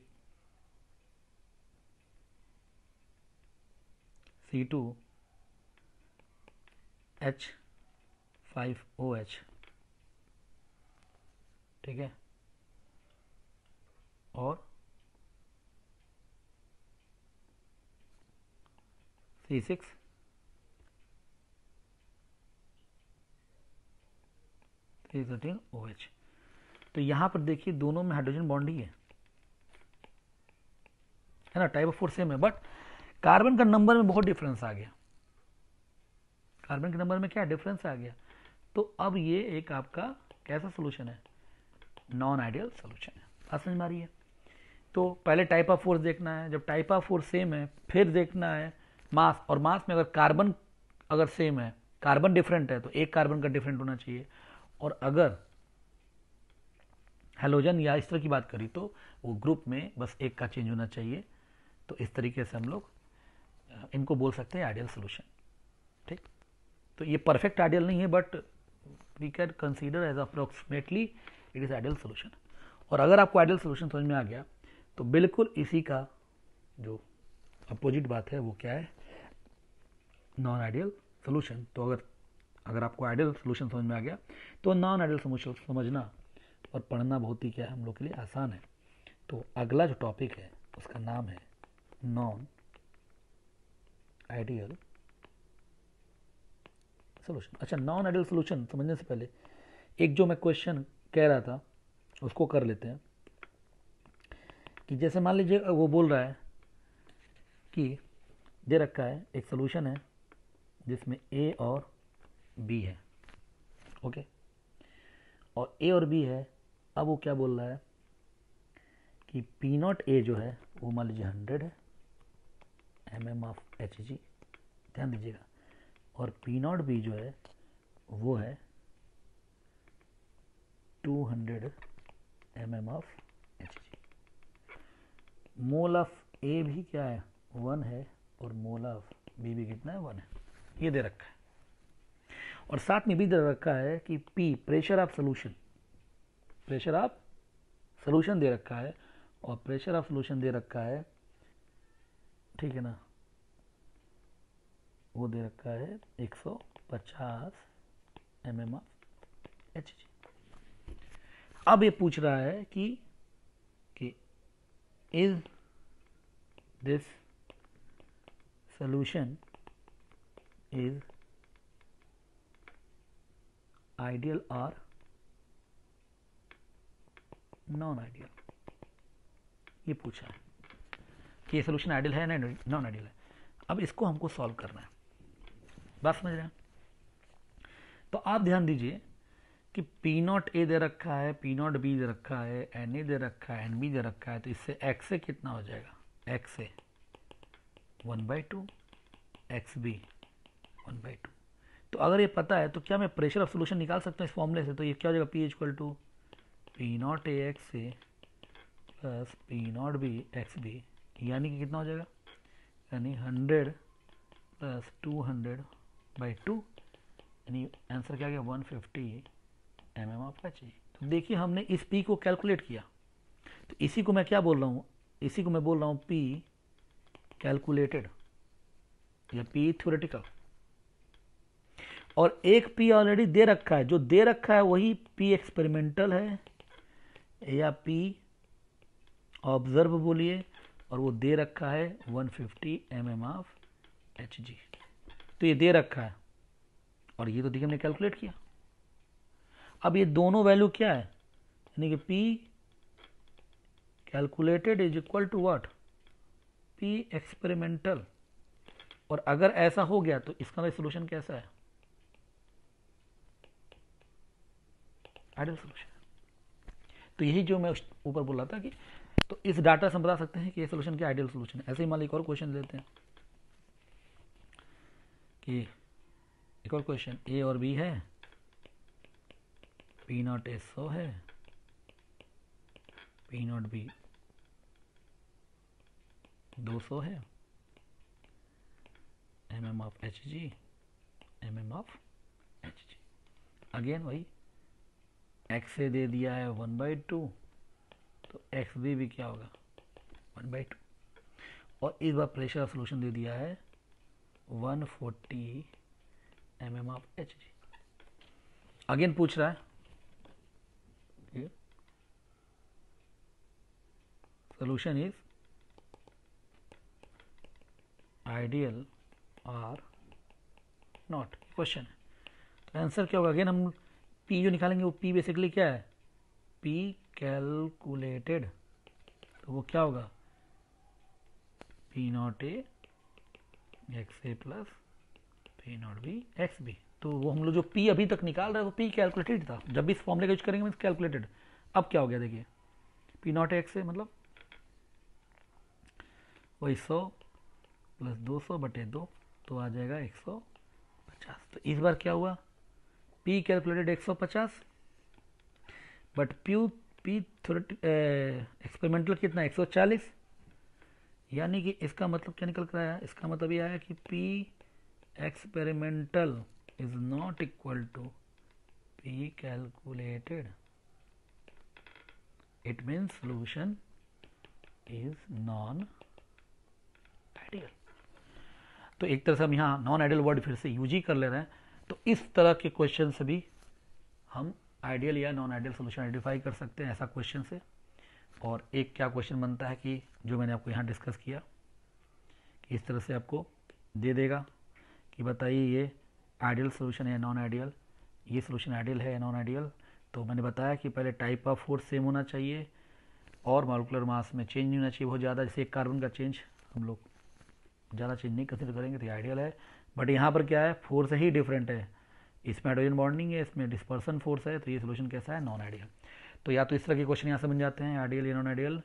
C2H5OH, ठीक है, और C6H13OH। तो यहां पर देखिए दोनों में हाइड्रोजन बॉन्ड ही है ना, टाइप ऑफ फोर्स सेम है, बट कार्बन का नंबर में बहुत डिफरेंस आ गया, कार्बन के नंबर में क्या डिफरेंस आ गया। तो अब ये एक आपका कैसा सोल्यूशन है, नॉन आइडियल सोल्यूशन है। बात समझ में आ रही है। तो पहले टाइप ऑफ फोर्स देखना है, जब टाइप ऑफ फोर्स सेम है फिर देखना है मास, और मास में अगर कार्बन अगर सेम है, कार्बन डिफरेंट है तो एक कार्बन का डिफरेंट होना चाहिए, और अगर हेलोजन या इस तरह की बात करी तो वो ग्रुप में बस एक का चेंज होना चाहिए। तो इस तरीके से हम लोग इनको बोल सकते हैं आइडियल सोल्यूशन, ठीक। तो ये परफेक्ट आइडियल नहीं है, but we can consider as approximately it is ideal solution. और अगर आपको आइडियल सोल्यूशन समझ में आ गया तो बिल्कुल इसी का जो अपोजिट बात है वो क्या है, नॉन आइडियल सोल्यूशन। तो अगर आपको आइडियल सोल्यूशन समझ में आ गया तो नॉन आइडियल सोल्यूशन समझना और पढ़ना बहुत ही क्या है हम लोग के लिए आसान है। तो अगला जो टॉपिक है उसका नाम है नॉन आइडियल सोल्यूशन। अच्छा, नॉन आइडियल सोल्यूशन समझने से पहले एक जो मैं क्वेश्चन कह रहा था उसको कर लेते हैं। कि जैसे मान लीजिए वो बोल रहा है कि दे रखा है एक सोल्यूशन है जिसमें ए और बी है, ओके, और ए और बी है। अब वो क्या बोल रहा है कि पी नॉट ए जो है वो मान लीजिए 100 है mm ऑफ एच जी, ध्यान दीजिएगा, और पी नॉट बी जो है वो है 200 mm of H G. Mole of A भी क्या है 1 है और मोल ऑफ बी भी कितना है 1 है, ये दे रखा है। और साथ में भी दे रखा है कि P pressure of solution, pressure of solution दे रखा है, और प्रेशर ऑफ सोल्यूशन दे रखा है, ठीक है ना, वो दे रखा है 150 mm ऑफ एच जी। अब ये पूछ रहा है कि is this solution is ideal or non ideal, ये पूछा है कि ये सोल्यूशन आइडियल है ना नॉन आइडियल है। अब इसको हमको सॉल्व करना है, बात समझ रहे हैं। तो आप ध्यान दीजिए कि पी नॉट ए दे रखा है, पी नॉट बी दे रखा है, एन ए दे रखा है, एन बी दे रखा है, तो इससे एक्स से कितना हो जाएगा, एक्स से 1/2, एक्स बी 1/2। तो अगर ये पता है तो क्या मैं प्रेशर ऑफ सोल्यूशन निकाल सकता हूँ इस फॉर्मूले से। तो ये क्या हो जाएगा, P equal to P not A X से plus P not B x B, यानी कि कितना हो जाएगा, यानी 100 प्लस 200/2, यानी आंसर क्या गया 150 mm ऑफ एच जी। तो देखिए हमने इस पी को कैलकुलेट किया, तो इसी को मैं क्या बोल रहा हूँ, इसी को मैं बोल रहा हूँ पी कैलकुलेटेड या पी थ्योरेटिकल। और एक पी ऑलरेडी दे रखा है, जो दे रखा है वही पी एक्सपेरिमेंटल है या पी ऑब्जर्व बोलिए, और वो दे रखा है 150 mm ऑफ एच जी। तो ये दे रखा है और ये तो देखिए हमने कैलकुलेट किया। अब ये दोनों वैल्यू क्या है, यानी कि P calculated is equal to what, P experimental. और अगर ऐसा हो गया तो इसका सोल्यूशन कैसा है, आइडियल सोल्यूशन। तो यही जो मैं ऊपर बोल रहा था कि तो इस डाटा से हम बता सकते हैं कि ये सोल्यूशन क्या आइडियल सोल्यूशन है। ऐसे ही मान लीजिए एक और क्वेश्चन लेते हैं कि एक और क्वेश्चन, ए और बी है, पी नॉट ए 100 है, पी नॉट बी 200 है, mm of H ji, mm of H ji. Again वही एक्स से दे दिया है 1/2, तो एक्स भी क्या होगा 1/2, और इस बार प्रेशर ऑफ सोल्यूशन दे दिया है 140 mm of H ji. Again पूछ रहा है सोल्यूशन इज आइडियल और नॉट, क्वेश्चन है। तो आंसर क्या होगा, अगेन हम पी जो निकालेंगे वो पी बेसिकली क्या है, पी कैलकुलेटेड, तो वो क्या होगा P not A x A plus P not B x B. तो वो हम लोग जो पी अभी तक निकाल रहे हैं वो पी कैलकुलेटेड था, जब भी इस फॉर्मूले का यूज करेंगे मीन्स कैलकुलेटेड। अब क्या हो गया देखिए, पी नॉट एक्स ए मतलब वही 100 प्लस 200/2, तो आ जाएगा 150। तो इस बार क्या हुआ, P calculated 150, but P experimental कितना 140, यानी कि इसका मतलब क्या निकल कर आया, इसका मतलब ये आया कि P experimental is not equal to P calculated, it means solution is non ideal. तो एक तरह से हम यहाँ नॉन आइडियल वर्ड फिर से यूज ही कर ले रहे हैं। तो इस तरह के क्वेश्चन से भी हम आइडियल या नॉन आइडियल सोल्यूशन आइडेंटिफाई कर सकते हैं ऐसा क्वेश्चन से। और एक क्या क्वेश्चन बनता है कि जो मैंने आपको यहाँ डिस्कस किया कि इस तरह से आपको दे देगा कि बताइए ये आइडियल सोल्यूशन है या नॉन आइडियल, ये सोल्यूशन आइडियल है या नॉन आइडियल। तो मैंने बताया कि पहले टाइप ऑफ फोर्स सेम होना चाहिए और मॉलिक्यूलर मास में चेंज नहीं होना चाहिए बहुत ज़्यादा। जैसे एक कार्बन का चेंज हम लोग ज़्यादा चेंज नहीं कंसिडर करेंगे तो ये आइडियल है। बट यहाँ पर क्या है, फोर्स ही डिफरेंट है, इसमें हाइड्रोजन बॉन्डिंग है, इसमें डिस्पर्सन फोर्स है, तो ये सोल्यूशन कैसा है, नॉन आइडियल। तो या तो इस तरह के क्वेश्चन यहाँ से बन जाते हैं आइडियल या नॉन आइडियल,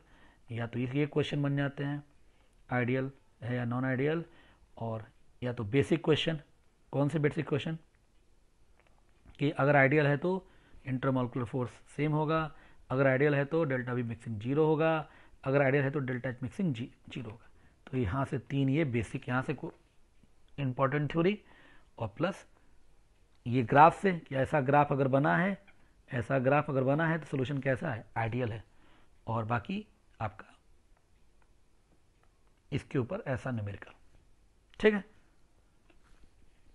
या तो ये क्वेश्चन बन जाते हैं आइडियल है या नॉन आइडियल, और या तो बेसिक क्वेश्चन। कौन से बेसिक क्वेश्चन कि अगर आइडियल है तो इंटरमॉलिक्यूलर फोर्स सेम होगा, अगर आइडियल है तो डेल्टा वी मिक्सिंग जीरो होगा, अगर आइडियल है तो डेल्टा एच मिक्सिंग जीरो होगा। तो यहाँ से तीन ये बेसिक यहाँ से इंपॉर्टेंट थ्योरी, और प्लस ये ग्राफ से कि ऐसा ग्राफ अगर बना है, ऐसा ग्राफ अगर बना है तो सोल्यूशन कैसा है, आइडियल है, और बाकी आपका इसके ऊपर ऐसा न्यूमेरिकल। ठीक है,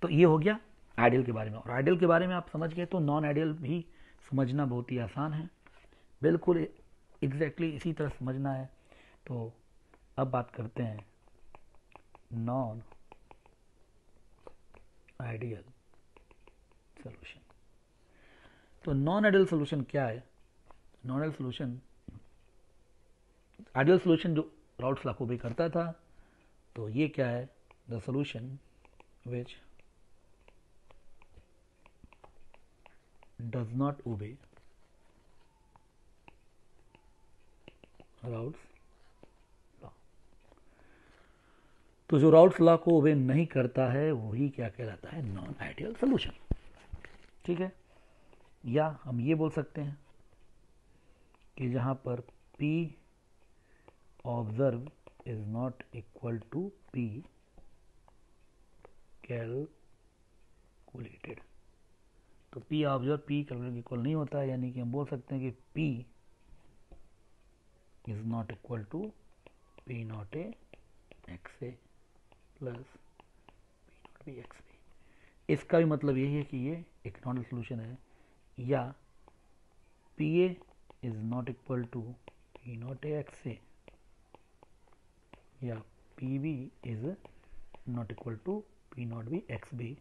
तो ये हो गया आइडियल के बारे में। और आइडियल के बारे में आप समझ गए तो नॉन आइडियल भी समझना बहुत ही आसान है, बिल्कुल एग्जैक्टली इसी तरह समझना है। तो अब बात करते हैं नॉन आइडियल सॉल्यूशन। तो नॉन आइडियल सॉल्यूशन क्या है? Non ideal solution, ideal solution जो राउट्स लॉ को भी करता था, तो ये क्या है, the solution which does not obey routes law. तो जो राउट्स लॉ को ओबे नहीं करता है वही क्या कहलाता है, नॉन आइडियल सॉल्यूशन। ठीक है, या हम ये बोल सकते हैं कि जहां पर P observe is not equal to P calculated. तो P observe P calculated equal नहीं होता है, यानी कि हम बोल सकते हैं कि P is not equal to P naught A x A plus P naught B x B. इसका भी मतलब यही है कि ये एक नॉन सोल्यूशन है, या P A is not equal to P not A x A, या P B is not equal to P not B x B.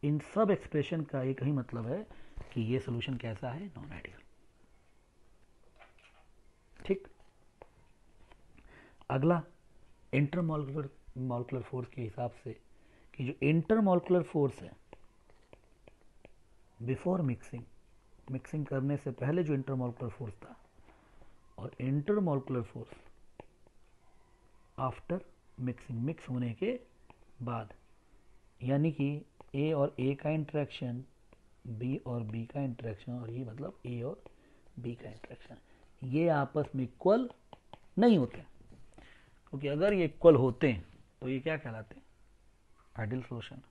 इन सब एक्सप्रेशन का एक ही मतलब है कि ये सोल्यूशन कैसा है, नॉन आइडियल। ठीक, अगला इंटरमॉलिक्यूलर फोर्स के हिसाब से कि जो इंटरमॉलिक्यूलर फोर्स है बिफोर मिक्सिंग करने से पहले जो इंटरमॉलिक्यूलर फोर्स था, और इंटरमॉलिक्यूलर फोर्स आफ्टर मिक्स होने के बाद, यानी कि ए और ए का इंटरेक्शन, बी और बी का इंटरेक्शन, और ये मतलब ए और बी का इंटरेक्शन, ये आपस में इक्वल नहीं होते, क्योंकि अगर ये इक्वल होते हैं तो ये क्या कहलाते हैं, आइडियल सॉल्यूशन,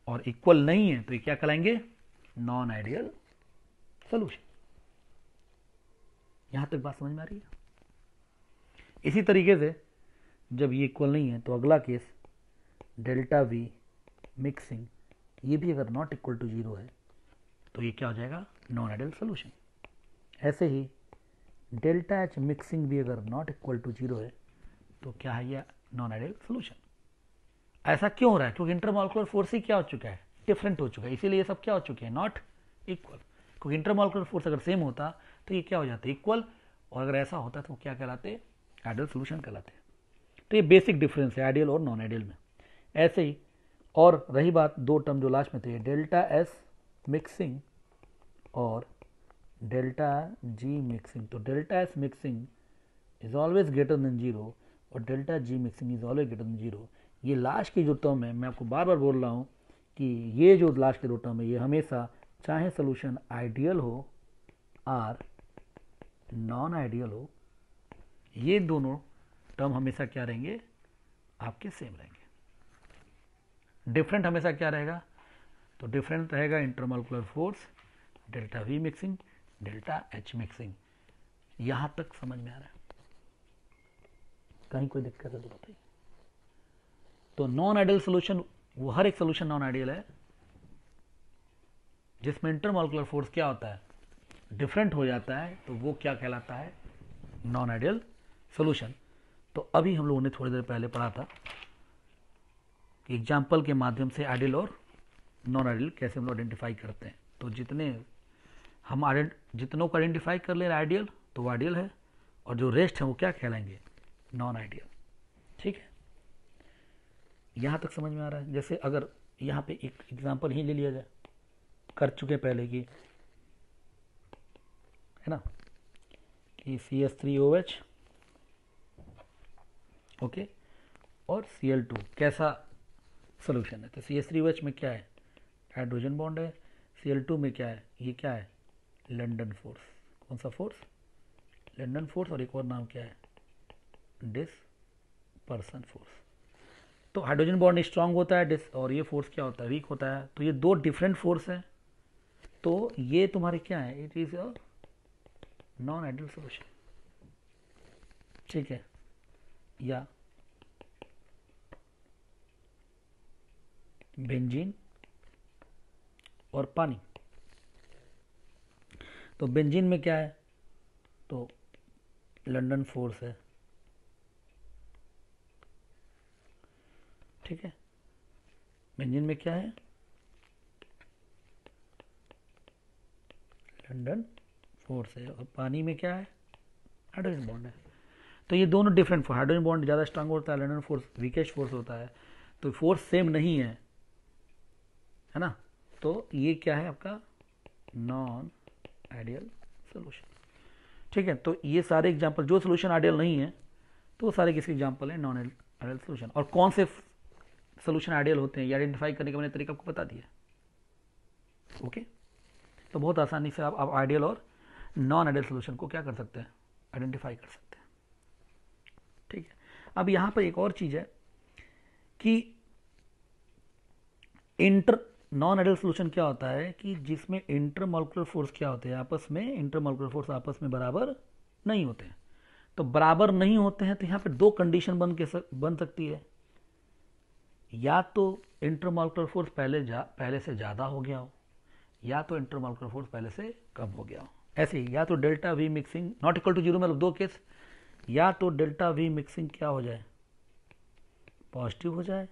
और इक्वल नहीं है तो ये क्या कहलाएंगे, नॉन आइडियल सॉल्यूशन। यहां तक बात समझ में आ रही है? इसी तरीके से जब ये इक्वल नहीं है तो अगला केस डेल्टा वी मिक्सिंग, ये भी अगर नॉट इक्वल टू जीरो है तो ये क्या हो जाएगा, नॉन आइडियल सॉल्यूशन। ऐसे ही डेल्टा एच मिक्सिंग भी अगर नॉट इक्वल टू जीरो है तो क्या है, ये नॉन आइडियल सॉल्यूशन। ऐसा क्यों हो रहा है, क्योंकि इंटरमॉलिक्यूलर फोर्स ही क्या हो चुका है, डिफरेंट हो चुका है, इसीलिए ये सब क्या हो चुके हैं, नॉट इक्वल। क्योंकि इंटरमॉलिक्यूलर फोर्स अगर सेम होता तो ये क्या हो जाता है, इक्वल, और अगर ऐसा होता तो क्या कहलाते, आइडियल सॉल्यूशन कहलाते। तो ये बेसिक डिफरेंस है आइडियल और नॉन आइडियल में। ऐसे ही, और रही बात दो टर्म जो लास्ट में थे, डेल्टा एस मिक्सिंग और डेल्टा जी मिक्सिंग। तो delta S mixing is always greater than zero और delta G mixing is always greater than zero. ये लास्ट की जो टर्म है, मैं आपको बार बार बोल रहा हूँ कि ये जो लास्ट के दो टर्म है, ये हमेशा चाहे सोल्यूशन आइडियल हो और नॉन आइडियल हो, ये दोनों टर्म हमेशा क्या रहेंगे, आपके सेम रहेंगे। डिफरेंट हमेशा क्या रहेगा, तो डिफरेंट रहेगा intermolecular force, delta V mixing, delta H mixing. यहां तक समझ में आ रहा है? कहीं कोई दिक्कत है तो बताइए। तो नॉन आइडियल सोल्यूशन, वो हर एक सोल्यूशन नॉन आइडियल है जिसमें इंटरमॉलिक्यूलर फोर्स क्या होता है, डिफरेंट हो जाता है, तो वो क्या कहलाता है, नॉन आइडियल सोल्यूशन। तो अभी हम लोगों ने थोड़ी देर पहले पढ़ा था कि एग्जाम्पल के माध्यम से आइडियल और नॉन आइडियल कैसे हम लोग आइडेंटिफाई करते हैं। तो जितनों को आइडेंटिफाई कर ले आइडियल तो वो आइडियल है, और जो रेस्ट है वो क्या कहलाएंगे, नॉन आइडियल। ठीक है, यहां तक समझ में आ रहा है। जैसे अगर यहां पे एक एग्जांपल ही ले लिया जाए, कर चुके पहले की, है ना, कि CH3OH ओके और Cl2 कैसा सोल्यूशन है। तो CH3OH में क्या है, हाइड्रोजन बॉन्ड है। Cl2 में क्या है, ये क्या है, लंदन फोर्स। कौन सा फोर्स, लंदन फोर्स, और एक और नाम क्या है, डिस्पर्सन फोर्स। तो हाइड्रोजन बॉन्ड स्ट्रांग होता है और ये फोर्स क्या होता है, वीक होता है। तो ये दो डिफरेंट फोर्स है, तो ये तुम्हारे क्या है, it is a non ideal solution. ठीक है, या बेंजीन और पानी। तो बेंजीन में क्या है, तो लंदन फोर्स है। ठीक है, बेंजीन में क्या है, लंदन फोर्स है, और पानी में क्या है, हाइड्रोजन बॉन्ड है। तो ये दोनों डिफरेंट फोर्स, हाइड्रोजन बॉन्ड ज़्यादा स्ट्रांग होता है, लंदन फोर्स वीकेस्ट फोर्स होता है, तो फोर्स सेम नहीं है, है ना। तो ये क्या है आपका नॉन आइडियल सोल्यूशन। ठीक है, तो ये सारे एग्जांपल, जो सोल्यूशन आइडियल नहीं है तो वो सारे किसी एग्जांपल है नॉन आइडियल सोल्यूशन। और कौन से सोल्यूशन आइडियल होते हैं ये आइडेंटिफाई करने का मैंने तरीका आपको बता दिया। ओके, तो बहुत आसानी से आप आइडियल और नॉन आइडियल सोल्यूशन को क्या कर सकते हैं, आइडेंटिफाई कर सकते हैं। ठीक है, अब यहां पर एक और चीज है कि नॉन आइडियल सोल्यूशन क्या होता है कि जिसमें इंटरमॉलिक्यूलर फोर्स क्या होते हैं, आपस में इंटरमॉलिक्यूलर फोर्स आपस में बराबर नहीं होते हैं। तो बराबर नहीं होते हैं तो यहां पे दो कंडीशन बन सकती है, या तो इंटरमॉलिक्यूलर फोर्स पहले से ज्यादा हो गया हो, या तो इंटरमॉलिक्यूलर फोर्स पहले से कम हो गया हो। ऐसे ही या तो delta V mixing not equal to zero, मतलब दो केस, या तो डेल्टा वी मिक्सिंग क्या हो जाए, पॉजिटिव हो जाए,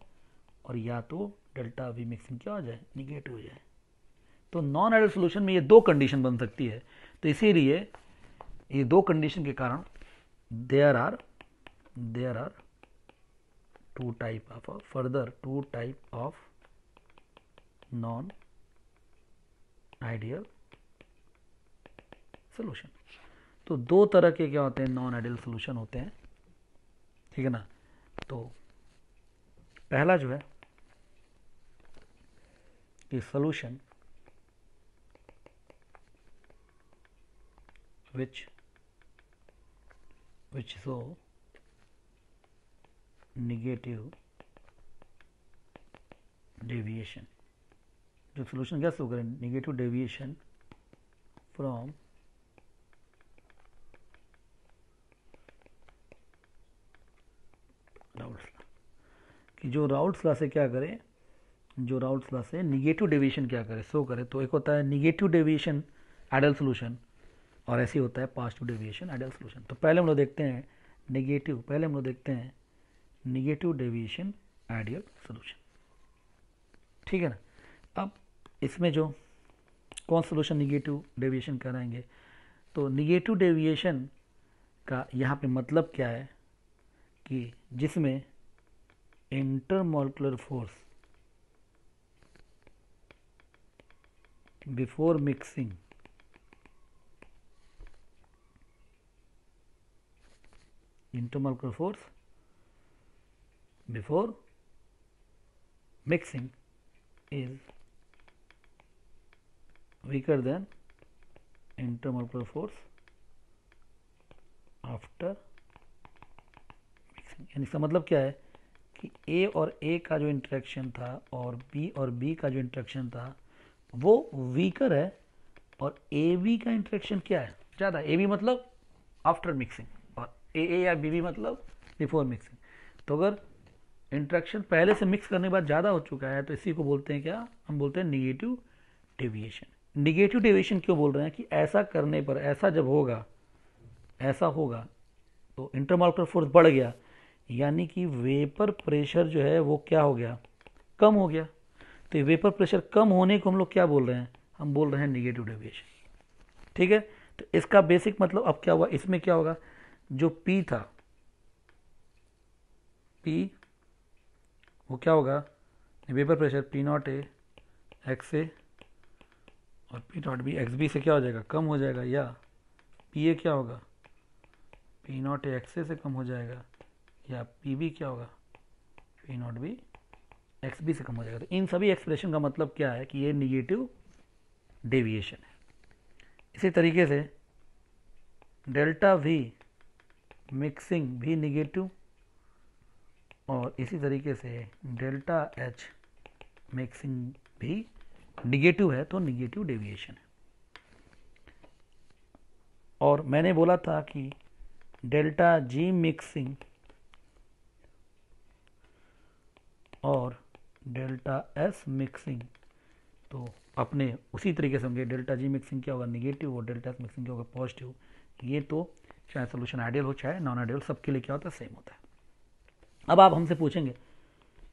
और या तो डेल्टा वी मिक्सिंग क्या हो जाए, निगेटिव हो जाए। तो नॉन आइडियल सोल्यूशन में ये दो कंडीशन बन सकती है। तो इसीलिए ये दो कंडीशन के कारण there are two type of non ideal solution. तो दो तरह के क्या होते हैं, नॉन आइडियल सोल्यूशन होते हैं। ठीक है ना। तो पहला जो है कि solution which show negative deviation, जो solution क्या शो करें, negative deviation from Raoult's law, कि जो राउल्ट्स लॉ से क्या करे, जो राउल्ट्स लॉ से निगेटिव डेविएशन क्या करे, शो करे। तो एक होता है निगेटिव डेविएशन आइडियल सोल्यूशन, और ऐसे होता है पॉजिटिव डेविएशन आइडियल सोल्यूशन। तो पहले हम लोग देखते हैं निगेटिव डेविएशन आइडियल सोल्यूशन। ठीक है ना। अब इसमें जो कौन सोल्यूशन निगेटिव डेविएशन कराएंगे, तो निगेटिव डेविएशन का यहाँ पे मतलब क्या है कि जिसमें intermolecular force before mixing intermolecular force before mixing is weaker than intermolecular force after mixing। यानी इसका मतलब क्या है कि A और A का जो इंटरेक्शन था और B का जो इंटरेक्शन था वो वीकर है, और AB का इंटरेक्शन क्या है, ज़्यादा। AB मतलब आफ्टर मिक्सिंग, और AA या BB मतलब बिफोर मिक्सिंग। तो अगर इंट्रैक्शन पहले से मिक्स करने के बाद ज़्यादा हो चुका है तो इसी को बोलते हैं क्या, हम बोलते हैं निगेटिव डेविएशन। निगेटिव डेविएशन क्यों बोल रहे हैं कि ऐसा करने पर, ऐसा जब होगा, ऐसा होगा तो इंटरमॉलिक्यूलर फोर्स बढ़ गया, यानी कि वेपर प्रेशर जो है वो क्या हो गया, कम हो गया। तो वेपर प्रेशर कम होने को हम लोग क्या बोल रहे हैं, हम बोल रहे हैं निगेटिव डेविएशन। ठीक है, तो इसका बेसिक मतलब अब क्या हुआ, इसमें क्या होगा, जो P था, P वो क्या होगा, वेपर प्रेशर P0A XA और P0B XB से क्या हो जाएगा, कम हो जाएगा, या PA क्या होगा, P0A XA से कम हो जाएगा, या PB क्या होगा, P0B XB से कम हो जाएगा। तो इन सभी एक्सप्रेशन का मतलब क्या है कि ये निगेटिव डेविएशन है। इसी तरीके से डेल्टा V मिक्सिंग भी निगेटिव, और इसी तरीके से डेल्टा H मिक्सिंग भी निगेटिव है, तो निगेटिव डेविएशन है। और मैंने बोला था कि डेल्टा G मिक्सिंग और डेल्टा S मिक्सिंग तो अपने उसी तरीके से होंगे। डेल्टा G मिक्सिंग क्या होगा, निगेटिव, और डेल्टा S मिक्सिंग क्या होगा, पॉजिटिव। ये तो चाहे सोल्यूशन आइडियल हो चाहे नॉन आइडियल, सबके लिए क्या होता है, सेम होता है। अब आप हमसे पूछेंगे,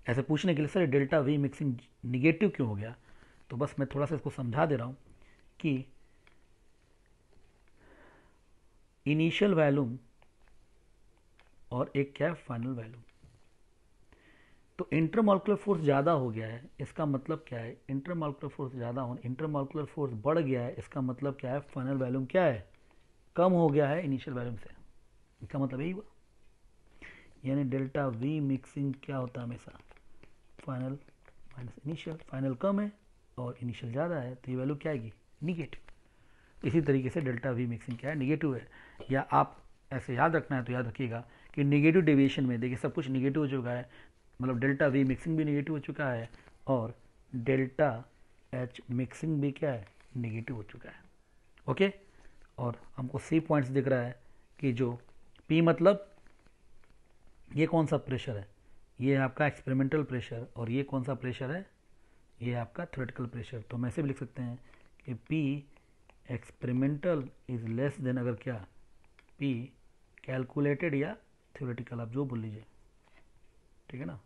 ऐसे पूछने के लिए sir delta V mixing negative क्यों हो गया, तो बस मैं थोड़ा सा इसको समझा दे रहा हूँ कि इनिशियल वैल्यूम और एक क्या है, फाइनल वैल्यूम। तो इंटरमॉलिक्यूलर फोर्स ज़्यादा हो गया है, इसका मतलब क्या है, इंटरमॉलिक्यूलर फोर्स ज़्यादा होने, इंटरमॉलिक्यूलर फोर्स बढ़ गया है, इसका मतलब क्या है, फाइनल वैल्यूम क्या है, कम हो गया है इनिशियल वैल्यूम से। इसका मतलब यही हुआ, यानी डेल्टा V मिक्सिंग क्या होता है हमेशा, फाइनल माइनस इनिशियल। फाइनल कम है और इनिशियल ज़्यादा है, तो ये वैल्यू क्या आएगी, निगेटिव। इसी तरीके से डेल्टा V मिक्सिंग क्या है, निगेटिव है। या आप ऐसे याद रखना है तो याद रखिएगा कि निगेटिव डेविएशन में देखिए सब कुछ निगेटिव हो चुका है, मतलब डेल्टा V मिक्सिंग भी निगेटिव हो चुका है और डेल्टा H मिक्सिंग भी क्या है, निगेटिव हो चुका है। ओके, और हमको C पॉइंट्स दिख रहा है कि जो P मतलब ये कौन सा प्रेशर है, ये आपका एक्सपेरिमेंटल प्रेशर, और ये कौन सा प्रेशर है, ये आपका थ्योरेटिकल प्रेशर। तो हम ऐसे भी लिख सकते हैं कि P experimental is less than, अगर क्या, P कैलकुलेटेड या थ्योरेटिकल, आप जो बोल लीजिए, ठीक है ना।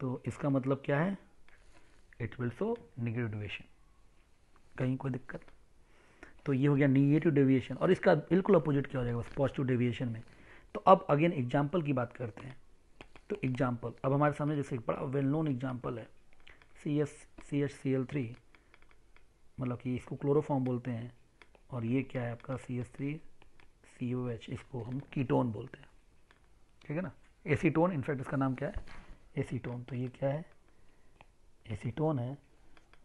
तो इसका मतलब क्या है, it will show negative deviation. कहीं कोई दिक्कत, तो ये हो गया निगेटिव डेविएशन। और इसका बिल्कुल अपोजिट क्या हो जाएगा, बस पॉजिटिव डेविएशन में। तो अब अगेन एग्जाम्पल की बात करते हैं। तो एग्जाम्पल अब हमारे सामने जैसे एक बड़ा वेल नोन एग्जाम्पल है CHCl3, मतलब कि इसको क्लोरोफॉर्म बोलते हैं, और ये क्या है आपका CH3COH, इसको हम कीटोन बोलते हैं, ठीक है ना, एसीटोन। इनफैक्ट इसका नाम क्या है, एसीटोन। तो ये क्या है, एसीटोन है,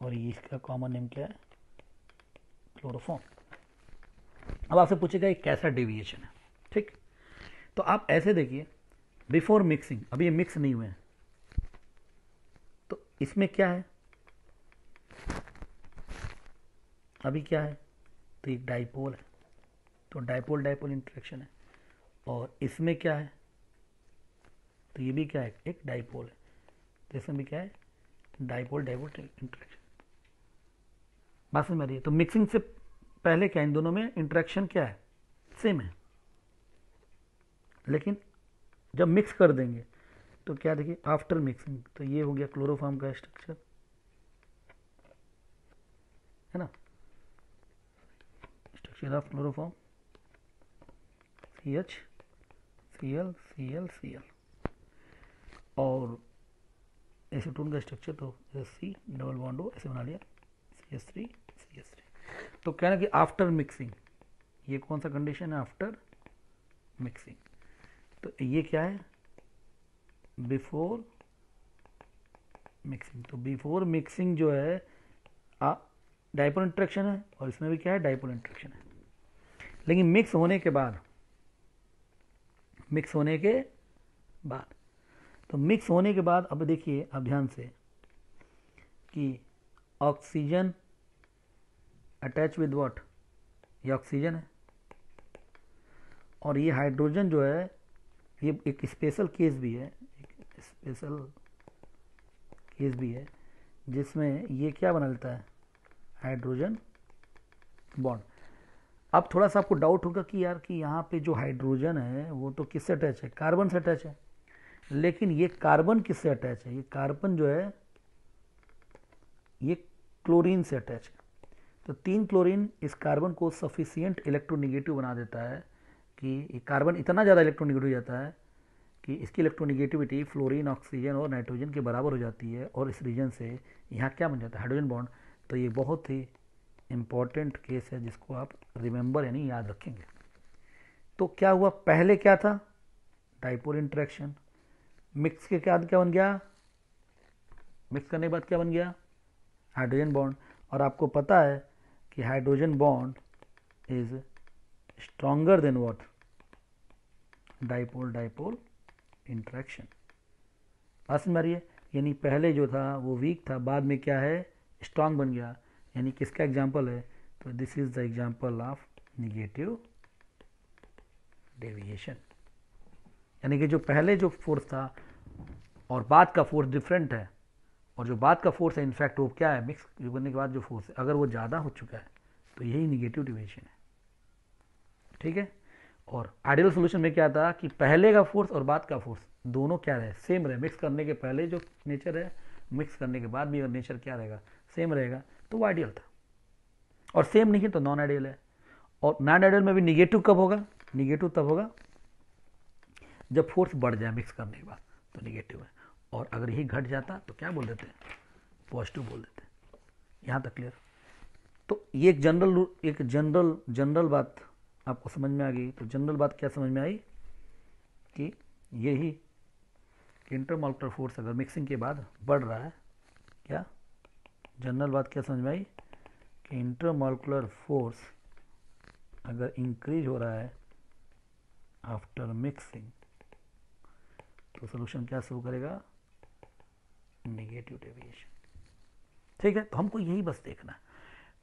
और ये इसका कॉमन नेम क्या है, क्लोरोफॉर्म। अब आपसे पूछेगा ये कैसा डेविएशन है, ठीक। तो आप ऐसे देखिए, बिफोर मिक्सिंग, अभी ये मिक्स नहीं हुए हैं, तो इसमें क्या है, अभी क्या है, तो एक डाइपोल है, तो डाइपोल डाइपोल इंटरेक्शन है। और इसमें क्या है, तो ये भी क्या है, एक डाइपोल है, तो इसमें भी क्या है, डाइपोल डाइपोल इंटरेक्शन। बात समझ में आ रही है। तो मिक्सिंग से पहले क्या, इन दोनों में इंटरेक्शन क्या है, सेम है, लेकिन जब मिक्स कर देंगे तो क्या, देखिए आफ्टर मिक्सिंग, तो ये हो गया क्लोरोफॉर्म का स्ट्रक्चर, है ना, structure of chloroform CH Cl, और एसीटोन का स्ट्रक्चर तो C डबल बॉन्ड O ऐसे बना लिया, CH3। तो कहना कि आफ्टर मिक्सिंग, ये कौन सा कंडीशन है, आफ्टर मिक्सिंग। तो ये क्या है, बिफोर मिक्सिंग। तो बिफोर मिक्सिंग जो है डाइपोल इंटरेक्शन है, और इसमें भी क्या है, डाइपोल इंटरेक्शन है। लेकिन मिक्स होने के बाद, तो मिक्स होने के बाद अब देखिए, अब ध्यान से, कि ऑक्सीजन अटैच विद व्हाट, ये ऑक्सीजन है, और ये हाइड्रोजन जो है ये एक स्पेशल केस भी है, एक स्पेशल केस भी है जिसमें ये क्या बना लेता है, हाइड्रोजन बॉन्ड। अब थोड़ा सा आपको डाउट होगा कि यार कि यहाँ पे जो हाइड्रोजन है वो तो किससे अटैच है, कार्बन से अटैच है, लेकिन ये कार्बन किससे अटैच है, ये कार्बन जो है ये क्लोरीन से अटैच है। तो 3 क्लोरीन इस कार्बन को सफिशियंट इलेक्ट्रोनेगेटिव बना देता है कि कार्बन इतना ज़्यादा इलेक्ट्रोनेगेटिव हो जाता है कि इसकी इलेक्ट्रोनेगेटिविटी फ्लोरीन, ऑक्सीजन और नाइट्रोजन के बराबर हो जाती है, और इस रीजन से यहाँ क्या बन जाता है, हाइड्रोजन बॉन्ड। तो ये बहुत ही इंपॉर्टेंट केस है जिसको आप रिमेंबर यानी याद रखेंगे। तो क्या हुआ, पहले क्या था, डाइपोल इंटरेक्शन, मिक्स के बाद क्या बन गया, मिक्स करने के बाद क्या बन गया, हाइड्रोजन बॉन्ड। और आपको पता है कि hydrogen bond is stronger than what, dipole dipole interaction. बात समझ रही है, यानी पहले जो था वो वीक था, बाद में क्या है, स्ट्रांग बन गया। यानी किसका एग्जाम्पल है, तो this is the example of negative deviation. यानी कि जो पहले जो फोर्स था और बाद का फोर्स डिफरेंट है, और जो बाद का फोर्स है इनफैक्ट वो क्या है, मिक्स करने के बाद जो फोर्स है अगर वो ज़्यादा हो चुका है तो यही निगेटिव डेविएशन है। ठीक है, और आइडियल सोल्यूशन में क्या था कि पहले का फोर्स और बाद का फोर्स दोनों क्या रहे, सेम रहे। मिक्स करने के पहले जो नेचर है, मिक्स करने के बाद भी अगर नेचर क्या रहेगा, सेम रहेगा, तो वो आइडियल था। और सेम नहीं है तो नॉन आइडियल है। और नॉन आइडियल में भी निगेटिव कब होगा, निगेटिव तब होगा जब फोर्स बढ़ जाए मिक्स करने के बाद, तो निगेटिव है। और अगर यही घट जाता तो क्या बोल देते हैं, पॉजिटिव बोल देते हैं। यहाँ तक क्लियर। तो ये एक जनरल बात आपको समझ में आ गई। तो जनरल बात क्या समझ में आई कि यही इंटरमॉलिक्यूलर फोर्स अगर मिक्सिंग के बाद बढ़ रहा है, क्या जनरल बात क्या समझ में आई कि इंटरमॉलिक्यूलर फोर्स अगर इंक्रीज हो रहा है आफ्टर मिक्सिंग तो सोल्यूशन क्या शो करेगा, नेगेटिव डेविएशन। ठीक है, तो हमको यही बस देखना है।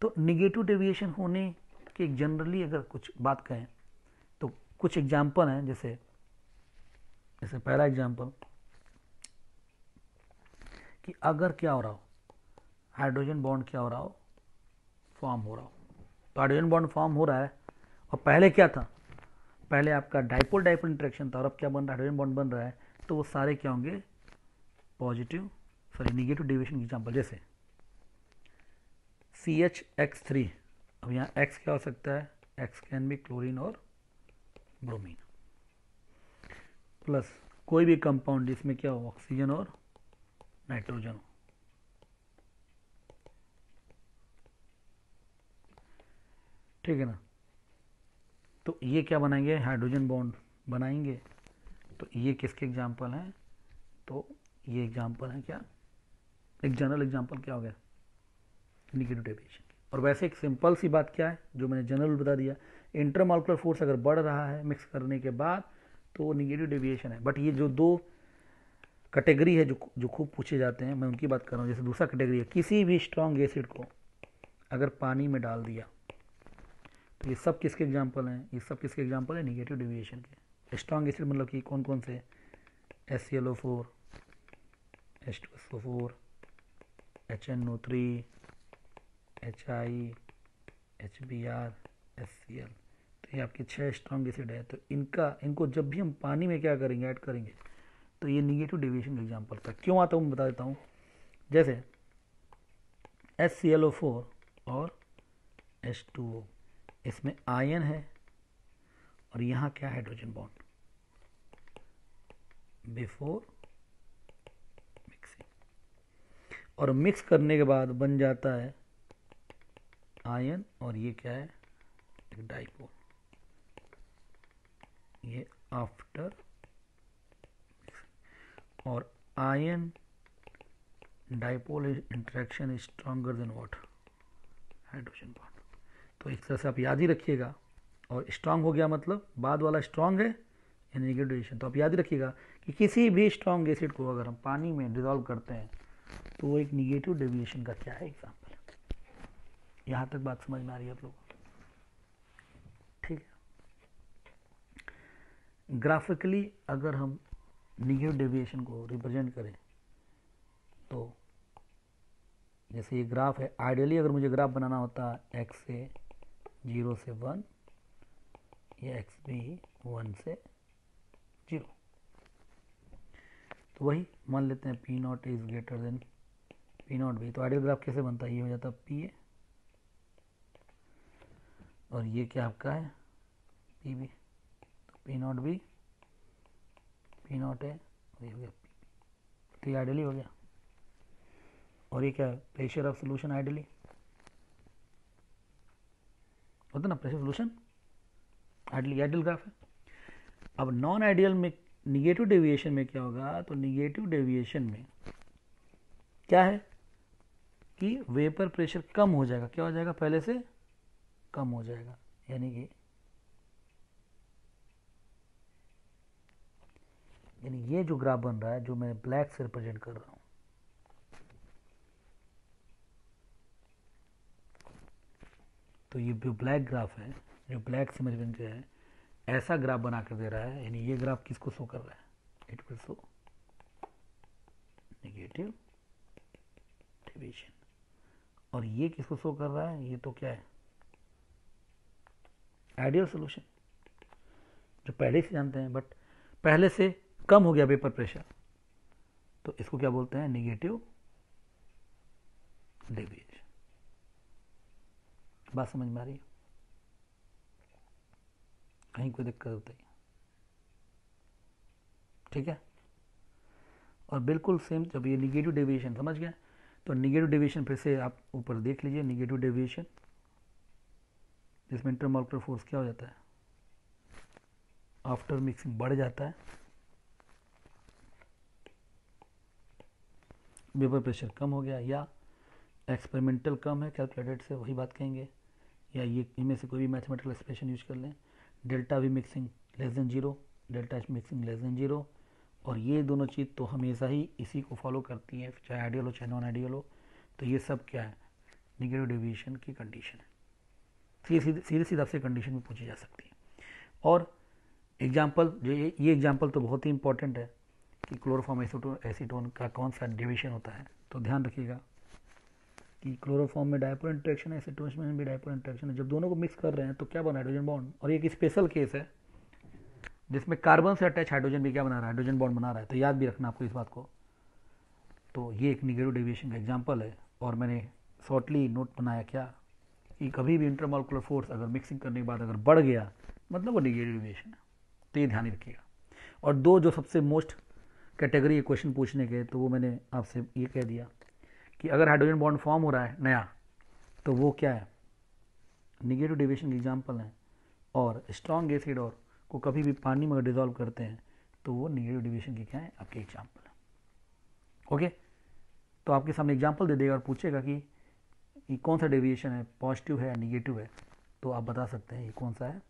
तो नेगेटिव डेविएशन होने के जनरली अगर कुछ बात कहें तो कुछ एग्जाम्पल हैं, जैसे पहला एग्जाम्पल कि अगर क्या हो रहा हो, हाइड्रोजन बॉन्ड क्या हो रहा हो, फॉर्म हो रहा हो। तो हाइड्रोजन बॉन्ड फॉर्म हो रहा है और पहले क्या था, पहले आपका डाइपोल डाइपोल इंटरेक्शन था और अब क्या बन रहा है, हाइड्रोजन बॉन्ड बन रहा है। तो वो सारे क्या होंगे, पॉजिटिव नेगेटिव डेविएशन की एग्जाम्पल, जैसे CHX3। अब यहाँ X क्या हो सकता है, X कैन बी क्लोरीन और ब्रोमीन, प्लस कोई भी कंपाउंड जिसमें क्या हो, ऑक्सीजन और नाइट्रोजन हो। ठीक है ना, तो ये क्या बनाएंगे, हाइड्रोजन बॉन्ड बनाएंगे। तो ये किसके एग्जाम्पल हैं, तो ये एग्जाम्पल है क्या, एक जनरल एग्जाम्पल क्या हो गया, नेगेटिव डेविएशन। और वैसे एक सिंपल सी बात क्या है जो मैंने जनरल बता दिया, इंटरमॉलिक्यूलर फोर्स अगर बढ़ रहा है मिक्स करने के बाद तो वो नेगेटिव डेविएशन है। बट ये जो दो कैटेगरी है जो खूब पूछे जाते हैं, मैं उनकी बात कर रहा हूँ। जैसे दूसरा कैटेगरी है, किसी भी स्ट्रॉन्ग एसिड को अगर पानी में डाल दिया, तो ये सब किसके एग्जाम्पल हैं, ये सब किसके एग्जाम्पल है, नेगेटिव डेविएशन के। स्ट्रॉन्ग एसिड मतलब कि कौन कौन से, HClO4, H2SO4, HNO3, HI, HBr, HCl। तो ये आपके 6 स्ट्रॉन्ग एसिड है। तो इनको जब भी हम पानी में क्या करेंगे, ऐड करेंगे, तो ये निगेटिव डेविएशन का एग्जाम्पल था। क्यों आता हूँ मैं बता देता हूँ। जैसे HClO4 और H2O, इसमें आयन है और यहाँ क्या, हाइड्रोजन बॉन्ड बिफोर मिक्सिंग, और मिक्स करने के बाद बन जाता है आयन, और ये क्या है, एक डाइपोल, ये आफ्टर। और ion dipole interaction is stronger than what, hydrogen bond. तो इस तरह से आप याद ही रखिएगा। और स्ट्रांग हो गया मतलब बाद वाला स्ट्रांग है या नेगेटिव डेविएशन। तो आप याद ही रखिएगा कि किसी भी स्ट्रांग एसिड को अगर हम पानी में डिजोल्व करते हैं तो वो एक नेगेटिव डेविएशन का क्या है, एग्जाम्पल है। यहाँ तक बात समझ में आ रही है आप लोगों को, ठीक है। ग्राफिकली अगर हम निगेटिव डेविएशन को रिप्रेजेंट करें तो जैसे ये ग्राफ है, आइडियली अगर मुझे ग्राफ बनाना होता है x से 0 से 1 या x भी 1 से 0, तो वही मान लेते हैं P not is greater than P not be. तो आइडियल ग्राफ कैसे बनता है, ये हो जाता पी ए और ये क्या आपका है पी बी। तो P not be P not a और ये हो गया पी, तो ये आइडियली हो गया। और ये क्या है, प्रेशर ऑफ सोल्यूशन आइडियली होता ना, pressure solution ideally ideal graph है। अब नॉन आइडियल में निगेटिव डेविएशन में क्या होगा, तो निगेटिव डेविएशन में क्या है कि वेपर प्रेशर कम हो जाएगा, क्या हो जाएगा, पहले से कम हो जाएगा। यानी ये जो ग्राफ बन रहा है, जो मैं ब्लैक से रिप्रेजेंट कर रहा हूं, तो ये जो ब्लैक ग्राफ है, जो ब्लैक से मेरे किया है, ऐसा ग्राफ बना कर दे रहा है। यानी ये ग्राफ किसको शो कर रहा है, it will show negative deviation. और ये किसको शो कर रहा है, ये तो क्या है, आइडियल सॉल्यूशन, जो पहले से जानते हैं, बट पहले से कम हो गया वेपर प्रेशर, तो इसको क्या बोलते हैं, नेगेटिव डेविएशन। बात समझ में आ रही है, कहीं कोई दिक्कत होती है, ठीक है। और बिल्कुल सेम जब ये निगेटिव डेविएशन समझ गए, तो निगेटिव डेविएशन फिर से आप ऊपर देख लीजिए, निगेटिव डेविएशन जिसमें इंटरमॉलिक्यूलर फोर्स क्या हो जाता है, आफ्टर मिक्सिंग बढ़ जाता है, वेपर प्रेशर कम हो गया, या एक्सपेरिमेंटल कम है कैलकुलेटेड से, वही बात कहेंगे, या ये इनमें से कोई भी मैथमेटिकल एक्सप्रेशन यूज कर लें, delta V mixing less than zero, delta H mixing less than zero. और ये दोनों चीज़ तो हमेशा ही इसी को फॉलो करती हैं, चाहे आइडियल हो चाहे नॉन आइडियल हो। तो ये सब क्या है, निगेटिव डेविएशन की कंडीशन है, सीधे सीधे आपसे कंडीशन में पूछी जा सकती है। और एग्जाम्पल, ये एग्जाम्पल तो बहुत ही इंपॉर्टेंट है कि क्लोरोफॉर्म एसीटोन का कौन सा डेविएशन होता है। तो ध्यान रखिएगा कि क्लोरोफॉर्म में डायपोल इंटरेक्शन है, एसीटोन में भी डायपोल इंटरेक्शन है। जब दोनों को मिक्स कर रहे हैं तो क्या बना, हाइड्रोजन बॉन्ड। और ये एक स्पेशल केस है जिसमें कार्बन से अटैच हाइड्रोजन भी क्या बना रहा है, हाइड्रोजन बॉन्ड बना रहा है। तो याद भी रखना आपको इस बात को। तो ये एक निगेटिव डेविएशन का एग्जाम्पल है। और मैंने शॉर्टली नोट बनाया क्या कि कभी भी इंटरमॉलिक्यूलर फोर्स अगर मिक्सिंग करने के बाद अगर बढ़ गया, मतलब वो निगेटिव डेविएशन है। तो ये ध्यान रखिएगा। और दो जो सबसे मोस्ट कैटेगरी के क्वेश्चन पूछने के, तो वो मैंने आपसे ये कह दिया कि अगर हाइड्रोजन बॉन्ड फॉर्म हो रहा है नया, तो वो क्या है, निगेटिव डेविएशन के एग्जाम्पल हैं। और स्ट्रॉन्ग एसिड और को कभी भी पानी में अगर डिजॉल्व करते हैं तो वो निगेटिव डेविएशन के क्या है, आपके एग्जाम्पल है। ओके, तो आपके सामने एग्जाम्पल दे देगा और पूछेगा कि ये कौन सा डेविएशन है, पॉजिटिव है या निगेटिव है, तो आप बता सकते हैं ये कौन सा है,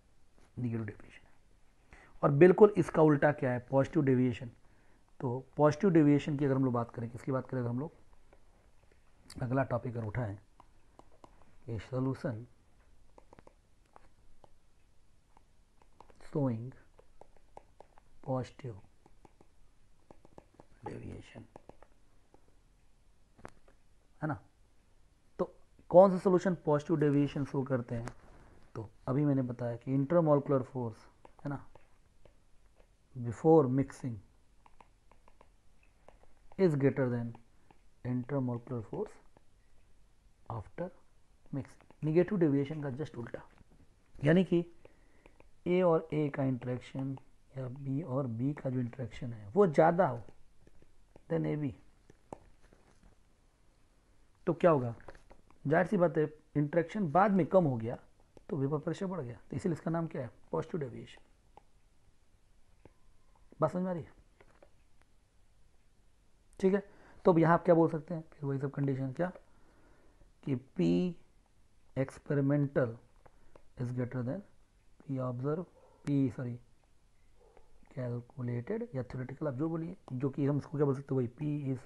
निगेटिव डेविएशन है। और बिल्कुल इसका उल्टा क्या है, पॉजिटिव डेविएशन। तो पॉजिटिव डेविएशन की अगर हम लोग बात करें, किसकी बात करें अगर हम लोग, अगला टॉपिक अगर उठाएं कि सोल्यूशन showing positive डेविएशन, है ना। तो कौन सा सोल्यूशन पॉजिटिव डेविएशन शो करते हैं, तो अभी मैंने बताया कि इंटरमॉलिक्यूलर फोर्स, है ना, before mixing is greater then intermolecular force after mixing. Negative deviation का जस्ट उल्टा, यानी कि ए और ए का इंटरेक्शन या बी और बी का जो इंटरेक्शन है वो ज़्यादा हो देन ए बी, तो क्या होगा, जाहिर सी बात है इंटरेक्शन बाद में कम हो गया तो वेपर प्रेशर बढ़ गया। तो इसीलिए इसका नाम क्या है, पॉजिटिव डेविएशन। बात समझ में आ रही है, ठीक है। तो अब यहाँ आप क्या बोल सकते हैं, फिर वही सब कंडीशन क्या कि P experimental is greater than P observe, P sorry calculated या थ्योरेटिकल, आप जो बोलिए, जो कि हम इसको क्या बोल सकते हैं, वही P is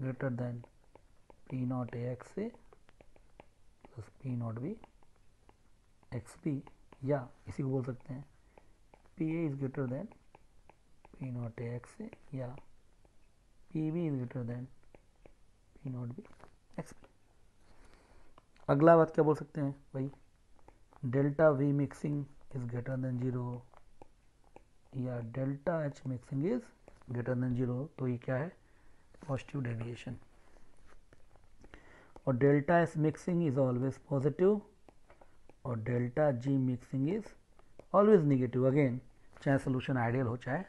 greater than P not A x A plus P not B x B, या इसी को बोल सकते हैं P A is greater than P not A x A या P B is greater than P not B x B. अगला बात क्या बोल सकते हैं भाई, delta V mixing is greater than 0 या delta H mixing is greater than 0, तो ये क्या है, पॉजिटिव डेविएशन। और delta S mixing is always positive और delta G mixing is always negative, again चाहे सोल्यूशन आइडियल हो चाहे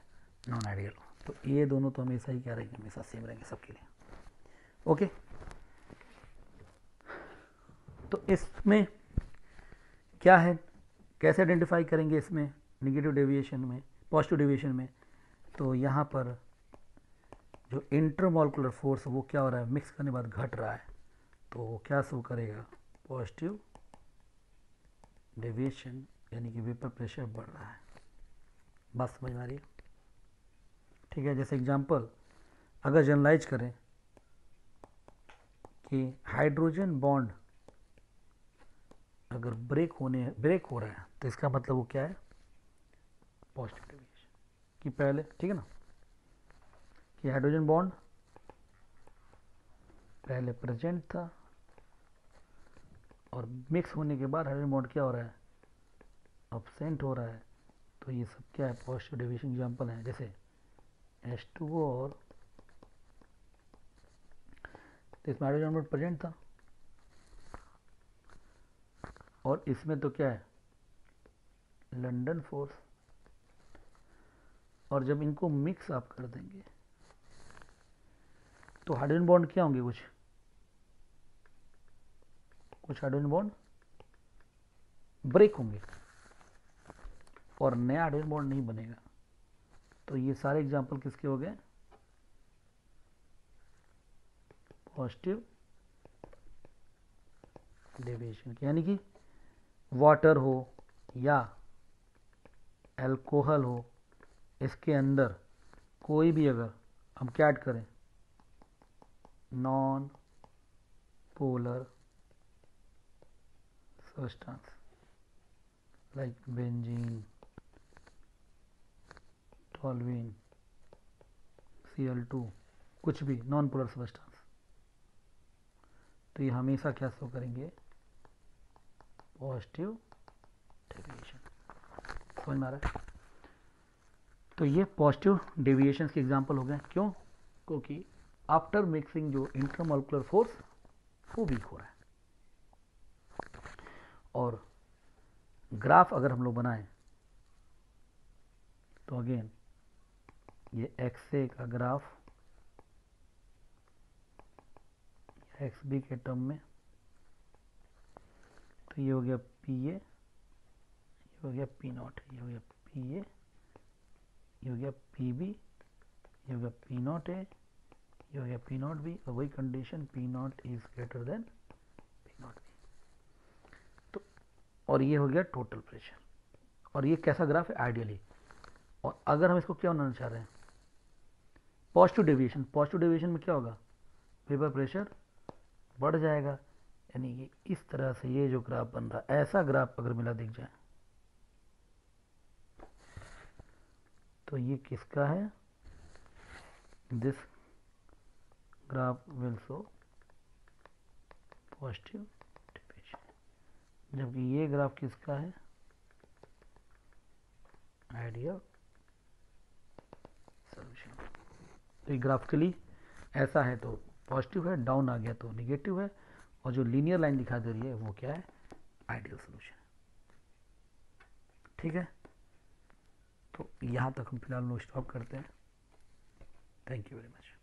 नॉन आइडियल हो, तो ये दोनों तो हमेशा ही क्या रहेंगे, हमेशा सेम रहेंगे सबके लिए। ओके, तो इसमें क्या है, कैसे आइडेंटिफाई करेंगे इसमें निगेटिव डेविएशन में, पॉजिटिव डेविएशन में, तो यहाँ पर जो इंटरमॉलिक्यूलर फोर्स वो क्या हो रहा है, मिक्स करने के बाद घट रहा है, तो वो क्या शो करेगा, पॉजिटिव डेविएशन, यानी कि वेपर प्रेशर बढ़ रहा है। बात समझ में आ रही है? ठीक है, जैसे एग्जांपल अगर जनरलाइज करें कि हाइड्रोजन बॉन्ड अगर ब्रेक हो रहा है तो इसका मतलब वो क्या है, पॉजिटिव डेविएशन कि पहले, ठीक है ना, कि हाइड्रोजन बॉन्ड पहले प्रेजेंट था और मिक्स होने के बाद हाइड्रोजन बॉन्ड क्या हो रहा है, अब्सेंट हो रहा है, तो ये सब क्या है, पॉजिटिव डेविएशन एग्जांपल है। जैसे H2O और तो इसमें हाइड्रोजन बॉन्ड प्रेजेंट था और इसमें तो क्या है, लंदन फोर्स, और जब इनको मिक्स आप कर देंगे तो हाइड्रोजन बॉन्ड क्या होंगे, कुछ हाइड्रोजन बॉन्ड ब्रेक होंगे और नया हाइड्रोजन बॉन्ड नहीं बनेगा। तो ये सारे एग्जांपल किसके हो गए, पॉजिटिव डेविएशन के, यानी कि वाटर हो या अल्कोहल हो, इसके अंदर कोई भी अगर हम क्या ऐड करें, non polar substance like benzene, toluene, Cl2, कुछ भी नॉन पोलर सब्सटेंस, तो ये हमेशा क्या शो करेंगे, पॉजिटिव डेविएशन। समझ में आ रहा है? तो ये पॉजिटिव डेविएशन के एग्जांपल हो गए, क्यों, क्योंकि आफ्टर मिक्सिंग जो इंटरमॉलिक्यूलर फोर्स वो वीक हो रहा है। और ग्राफ अगर हम लोग बनाएं तो अगेन ये XA का ग्राफ XB के टर्म में, तो ये हो गया PA, ये हो गया P0, ये हो गया PA, ये हो गया PB, ये हो गया P0A, ये हो गया P0B, और वही condition P0 is greater then P0B। तो और ये हो गया टोटल प्रेशर, और ये कैसा ग्राफ है, आइडियली। और अगर हम इसको क्या बनाना चाह रहे हैं, पॉजिटिव डेविएशन, पॉजिटिव डेविएशन में क्या होगा, वेपर प्रेशर बढ़ जाएगा, यानी कि इस तरह से ये जो ग्राफ बन रहा है, ऐसा ग्राफ अगर मिला दिख जाए तो ये किसका है, this graph will show positive deviation, जबकि ये ग्राफ किसका है, आइडियल सॉल्यूशन। तो ये ग्राफिकली ऐसा है तो पॉजिटिव है, डाउन आ गया तो निगेटिव है, और जो लीनियर लाइन दिखाई दे रही है वो क्या है, आइडियल सॉल्यूशन। ठीक है, तो यहाँ तक हम फिलहाल स्टॉप करते हैं। Thank you very much.